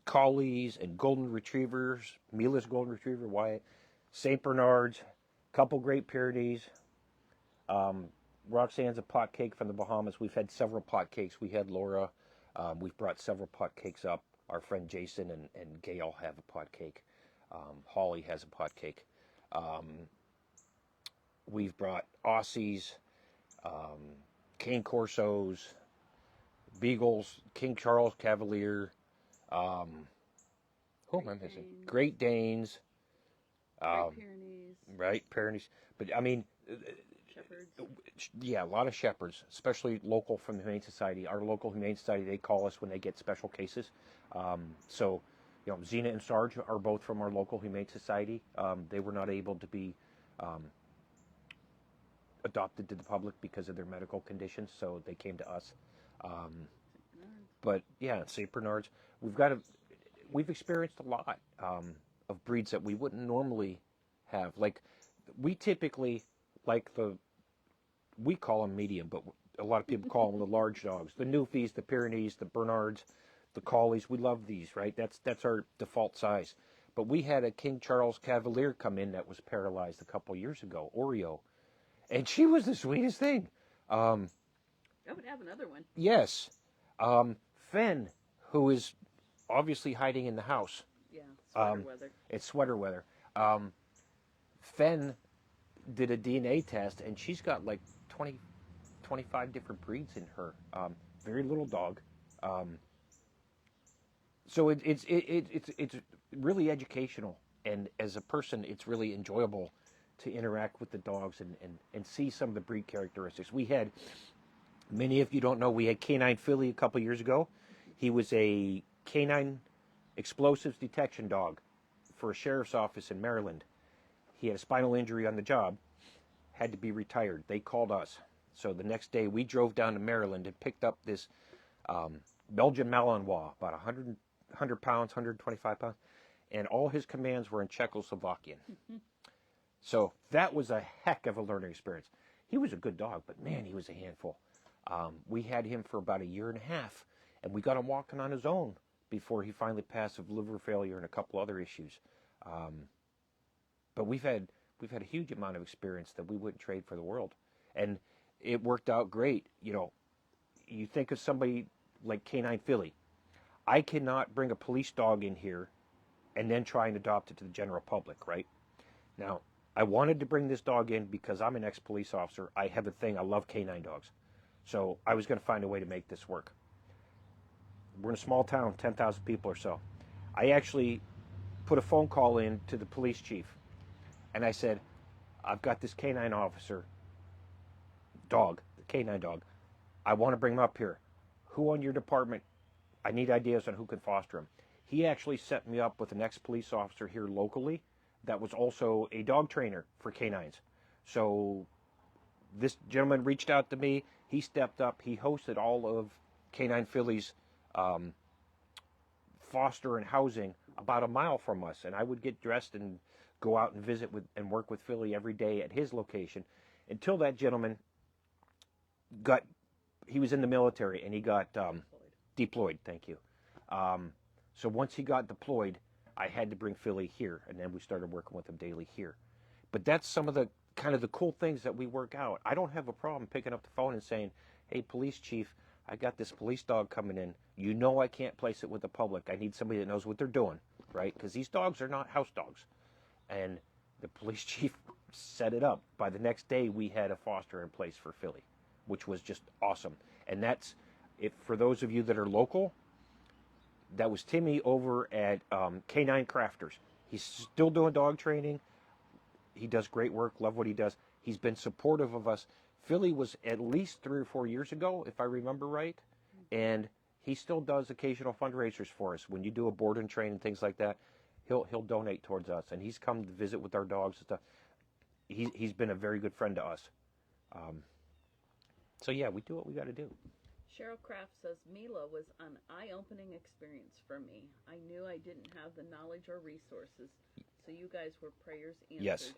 Collies and Golden Retrievers, Mila's Golden Retriever, Wyatt, St. Bernards, couple Great Pyrenees. Roxanne's a pot cake from the Bahamas. We've had several pot cakes. We had Laura. We've brought several pot cakes up. Our friend Jason and Gail have a pot cake. Holly has a pot cake. We've brought Aussies, Cane Corsos, Beagles, King Charles Cavalier, who am I missing? Great Danes. Great Pyrenees. Right, Pyrenees. But, I mean, Shepherds. Yeah, a lot of shepherds, especially local from the Humane Society. Our local Humane Society, they call us when they get special cases. So, you know, Xena and Sarge are both from our local Humane Society. They were not able to be adopted to the public because of their medical conditions, so they came to us. But yeah, St. Bernards, we've experienced a lot of breeds that we wouldn't normally have. Like, we typically we call them medium, but a lot of people call them the large dogs. The Newfies, the Pyrenees, the Bernards, the Collies. We love these, right? That's our default size. But we had a King Charles Cavalier come in that was paralyzed a couple years ago, Oreo, and she was the sweetest thing. I would have another one. Yes. Fenn, who is obviously hiding in the house. Yeah, sweater weather. It's sweater weather. Fenn did a DNA test, and she's got like 20, 25 different breeds in her. Very little dog. So it's really educational, and as a person, it's really enjoyable to interact with the dogs and see some of the breed characteristics. We had many of you don't know we had Canine Philly a couple years ago. He was a canine explosives detection dog for a sheriff's office in Maryland. He had a spinal injury on the job, had to be retired. They called us. So the next day we drove down to Maryland and picked up this Belgian Malinois, about 100 pounds, 125 pounds, and all his commands were in Czechoslovakian. So that was a heck of a learning experience. He was a good dog, but man, he was a handful. We had him for about a year and a half, and we got him walking on his own before he finally passed with liver failure and a couple other issues. But we've had a huge amount of experience that we wouldn't trade for the world, and it worked out great. You know, you think of somebody like Canine Philly. I cannot bring a police dog in here and then try and adopt it to the general public, right? Now, I wanted to bring this dog in because I'm an ex-police officer. I have a thing. I love canine dogs. So I was going to find a way to make this work. We're in a small town, 10,000 people or so. I actually put a phone call in to the police chief, and I said, I've got this canine officer dog, the canine dog. I want to bring him up here. Who on your department? I need ideas on who can foster him. He actually set me up with an ex-police officer here locally that was also a dog trainer for canines. So this gentleman reached out to me. He stepped up. He hosted all of Canine Philly's foster and housing about a mile from us. And I would get dressed and go out and visit with and work with Philly every day at his location until that gentleman he was in the military and he got deployed. Thank you. So once he got deployed, I had to bring Philly here, and then we started working with him daily here. But that's some of the kind of the cool things that we work out. I don't have a problem picking up the phone and saying, hey, police chief, I got this police dog coming in. You know I can't place it with the public. I need somebody that knows what they're doing, right? Because these dogs are not house dogs. And the police chief set it up. By the next day, we had a foster in place for Philly, which was just awesome. And that's it for those of you that are local. That was Timmy over at Canine Crafters. He's still doing dog training. He does great work. Love what he does. He's been supportive of us. Philly was at least 3 or 4 years ago, if I remember right. And he still does occasional fundraisers for us. When you do a board and train and things like that, he'll donate towards us. And he's come to visit with our dogs and stuff. He's been a very good friend to us. So yeah, we do what we got to do. Cheryl Kraft says, Mila was an eye-opening experience for me. I knew I didn't have the knowledge or resources, so you guys were prayers answered. Yes.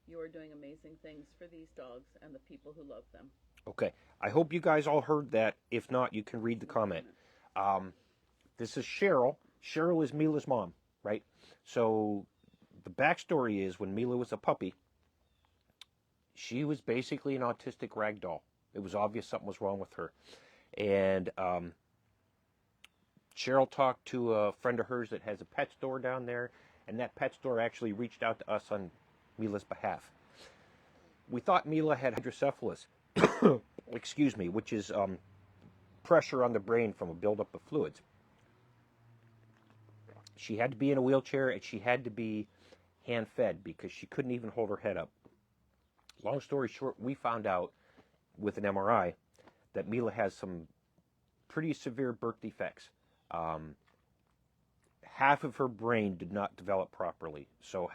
You are doing amazing things for these dogs and the people who love them. Okay. I hope you guys all heard that. If not, you can read the comment. This is Cheryl. Cheryl is Mila's mom, right? So the backstory is when Mila was a puppy, she was basically an autistic rag doll. It was obvious something was wrong with her. And Cheryl talked to a friend of hers that has a pet store down there, and that pet store actually reached out to us on Mila's behalf. We thought Mila had hydrocephalus, excuse me, which is pressure on the brain from a buildup of fluids. She had to be in a wheelchair, and she had to be hand-fed because she couldn't even hold her head up. Long story short, we found out with an MRI that Mila has some pretty severe birth defects. Half of her brain did not develop properly. So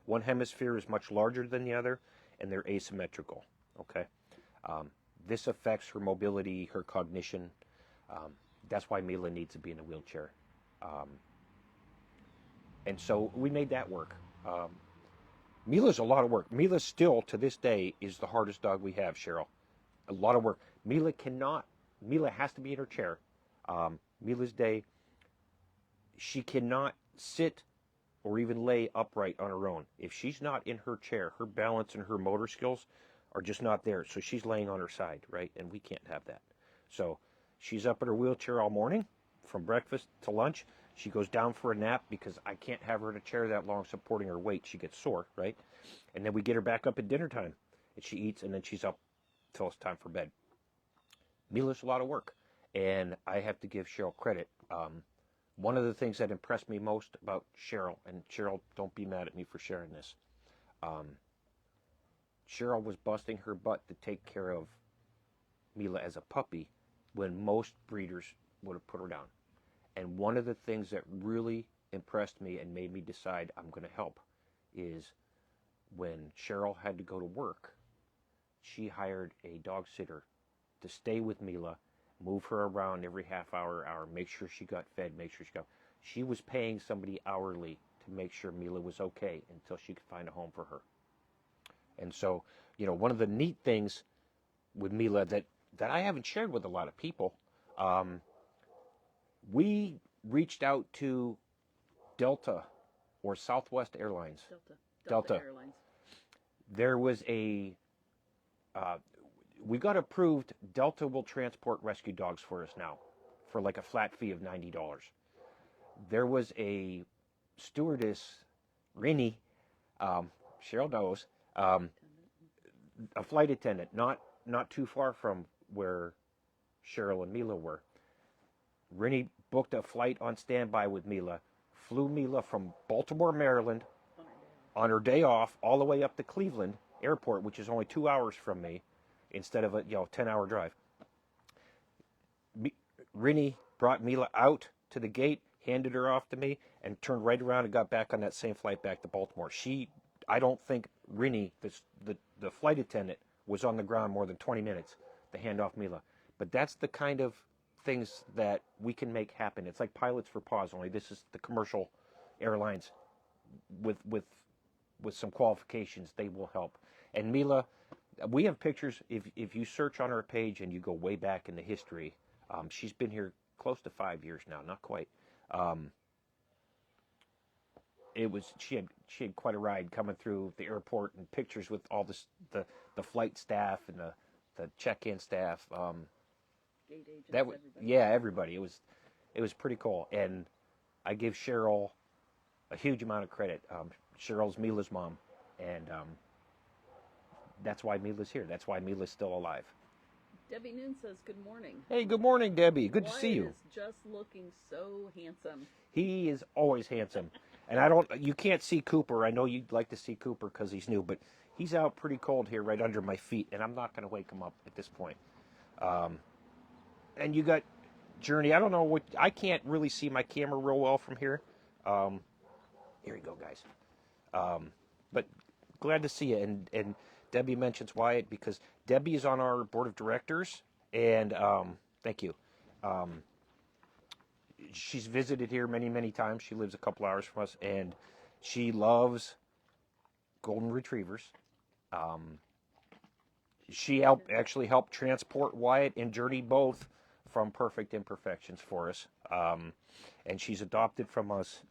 one hemisphere is much larger than the other, and they're asymmetrical. Okay, this affects her mobility, her cognition. That's why Mila needs to be in a wheelchair. And so we made that work. Mila's a lot of work. Mila still, to this day, is the hardest dog we have, Cheryl. A lot of work. Mila has to be in her chair. Mila's day, she cannot sit or even lay upright on her own. If she's not in her chair, her balance and her motor skills are just not there. So she's laying on her side, right? And we can't have that. So she's up in her wheelchair all morning, from breakfast to lunch. She goes down for a nap because I can't have her in a chair that long supporting her weight. She gets sore, right? And then we get her back up at dinner time. And she eats, and then she's up till it's time for bed. Mila's a lot of work. And I have to give Cheryl credit. One of the things that impressed me most about Cheryl, and Cheryl, don't be mad at me for sharing this. Cheryl was busting her butt to take care of Mila as a puppy when most breeders would have put her down. And one of the things that really impressed me and made me decide I'm going to help is when Cheryl had to go to work, she hired a dog sitter to stay with Mila, move her around every half hour, make sure she got fed, make sure she was paying somebody hourly to make sure Mila was okay until she could find a home for her. And so, one of the neat things with Mila that I haven't shared with a lot of people, we reached out to Delta or Southwest Airlines. Delta Airlines. There was we got approved. Delta will transport rescue dogs for us now for like a flat fee of $90. There was a stewardess, Rini, Cheryl knows, a flight attendant, not too far from where Cheryl and Mila were. Rini booked a flight on standby with Mila, flew Mila from Baltimore, Maryland, on her day off, all the way up to Cleveland Airport, which is only 2 hours from me, instead of a 10-hour drive. Rini brought Mila out to the gate, handed her off to me, and turned right around and got back on that same flight back to Baltimore. I don't think Rini, the flight attendant, was on the ground more than 20 minutes to hand off Mila. But that's the kind of things that we can make happen. It's like Pilots for Paws, only this is the commercial airlines with some qualifications. They will help. And Mila, we have pictures. If you search on our page and you go way back in the history, she's been here close to 5 years now, not quite. She had quite a ride coming through the airport, and pictures with all the flight staff and the check-in staff. Gate agents, everybody. Yeah, everybody. It was pretty cool, and I give Cheryl a huge amount of credit. Cheryl's Mila's mom, and that's why Mila's here. That's why Mila's still alive. Debbie Noon says, good morning. Hey, good morning, Debbie. Good to see you. Wyatt is just looking so handsome. He is always handsome. And you can't see Cooper. I know you'd like to see Cooper because he's new, but he's out pretty cold here right under my feet, and I'm not going to wake him up at this point. And you got Journey. I don't know I can't really see my camera real well from here. Here you go, guys. But glad to see you. And Debbie mentions Wyatt because Debbie is on our board of directors, and thank you. She's visited here many, many times. She lives a couple hours from us, and she loves golden retrievers. She actually helped transport Wyatt and Journey both from Perfect Imperfections for us, and she's adopted from us.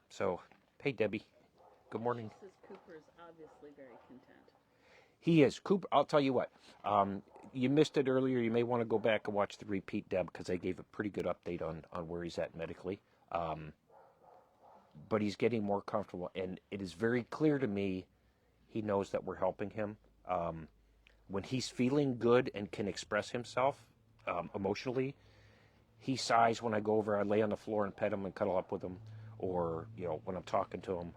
So, hey, Debbie, good morning. She says Cooper is obviously very content. He is. Cooper, I'll tell you what. You missed it earlier. You may want to go back and watch the repeat, Deb, because I gave a pretty good update on where he's at medically. But he's getting more comfortable, and it is very clear to me he knows that we're helping him. When he's feeling good and can express himself emotionally, he sighs when I go over. I lay on the floor and pet him and cuddle up with him, or when I'm talking to him.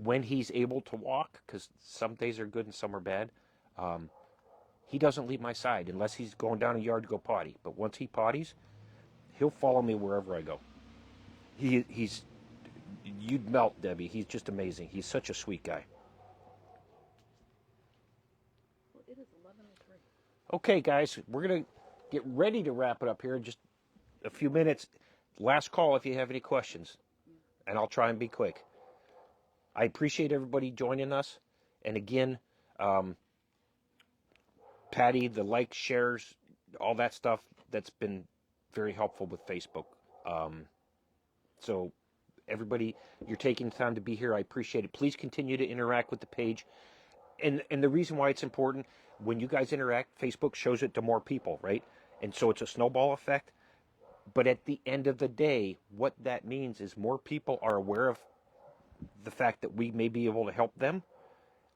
When he's able to walk, because some days are good and some are bad, he doesn't leave my side unless he's going down a yard to go potty. But once he potties, he'll follow me wherever I go. He's you'd melt, Debbie. He's just amazing. He's such a sweet guy. Well, it is 11:03. Okay, guys, we're going to get ready to wrap it up here in just a few minutes. Last call if you have any questions, and I'll try and be quick. I appreciate everybody joining us. And again, Patty, the likes, shares, all that stuff, that's been very helpful with Facebook. So everybody, you're taking time to be here. I appreciate it. Please continue to interact with the page. And the reason why it's important, when you guys interact, Facebook shows it to more people, right? And so it's a snowball effect. But at the end of the day, what that means is more people are aware of the fact that we may be able to help them,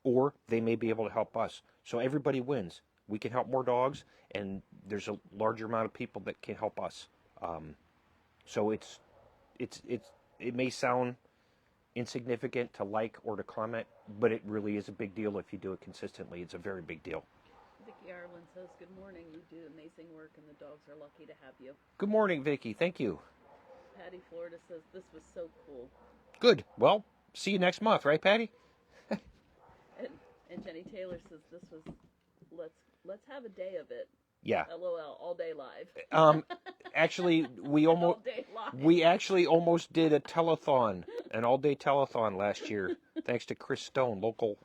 or they may be able to help us. So everybody wins. We can help more dogs, and there's a larger amount of people that can help us. So it may sound insignificant to like or to comment, but it really is a big deal if you do it consistently. It's a very big deal. Vicky Ireland says, "Good morning. You do amazing work, and the dogs are lucky to have you." Good morning, Vicky. Thank you. Patty Florida says, "This was so cool." Good. Well, see you next month, right, Patty? And Jenny Taylor says, "This was let's have a day of it." Yeah. LOL, all day live. Actually, All day live. we actually almost did a telethon, an all-day telethon last year, thanks to Chris Stone, local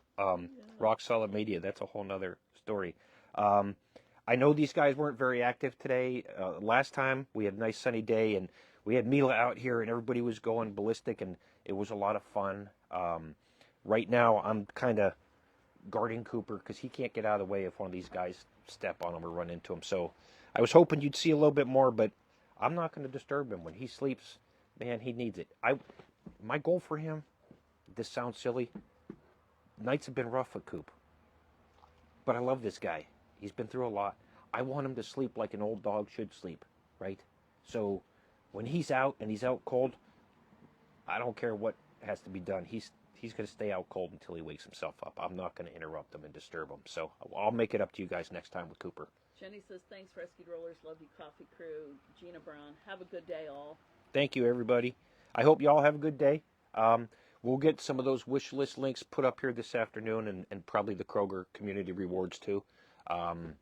Rock Solid Media. That's a whole nother story. I know these guys weren't very active today. Last time we had a nice sunny day, and we had Mila out here, and everybody was going ballistic, and it was a lot of fun. Right now, I'm kind of guarding Cooper because he can't get out of the way if one of these guys step on him or run into him. So I was hoping you'd see a little bit more, but I'm not going to disturb him. When he sleeps, man, he needs it. My goal for him, this sounds silly, nights have been rough with Coop, but I love this guy. He's been through a lot. I want him to sleep like an old dog should sleep, right? So when he's out and he's out cold, I don't care what has to be done. He's going to stay out cold until he wakes himself up. I'm not going to interrupt him and disturb him. So I'll make it up to you guys next time with Cooper. Jenny says, "Thanks, Rescued Rollers. Love you, Coffee Crew." Gina Brown, have a good day, all. Thank you, everybody. I hope you all have a good day. We'll get some of those wish list links put up here this afternoon, and probably the Kroger Community Rewards too. Other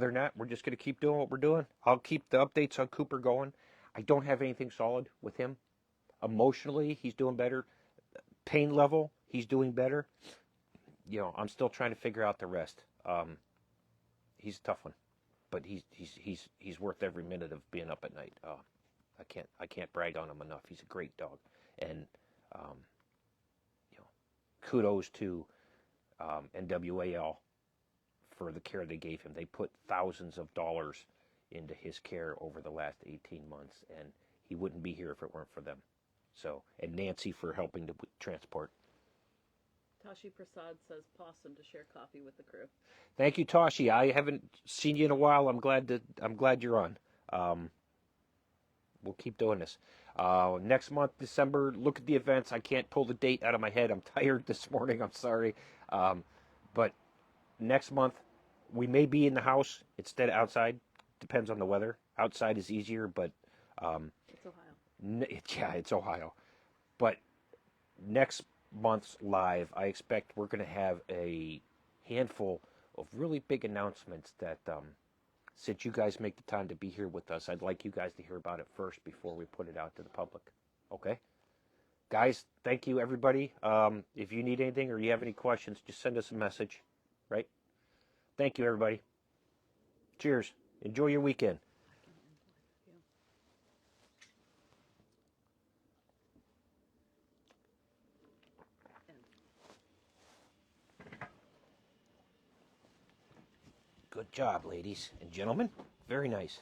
than that, we're just going to keep doing what we're doing. I'll keep the updates on Cooper going. I don't have anything solid with him. Emotionally, he's doing better. Pain level, he's doing better. I'm still trying to figure out the rest. He's a tough one, but he's worth every minute of being up at night. I can't brag on him enough. He's a great dog, and kudos to NWAL for the care they gave him. They put thousands of dollars into his care over the last 18 months, and he wouldn't be here if it weren't for them. So, and Nancy for helping to transport. Tashi Prasad says, "Possum to share coffee with the crew." Thank you, Tashi. I haven't seen you in a while. I'm glad you're on. We'll keep doing this. Next month, December, look at the events. I can't pull the date out of my head. I'm tired this morning. I'm sorry. But next month, we may be in the house instead of outside. Depends on the weather. Outside is easier, but It's Ohio. yeah, it's Ohio. But next month's live, I expect we're going to have a handful of really big announcements that since you guys make the time to be here with us, I'd like you guys to hear about it first before we put it out to the public. Okay? Guys, thank you, everybody. If you need anything or you have any questions, just send us a message, right? Thank you, everybody. Cheers. Enjoy your weekend. Good job, ladies and gentlemen. Very nice.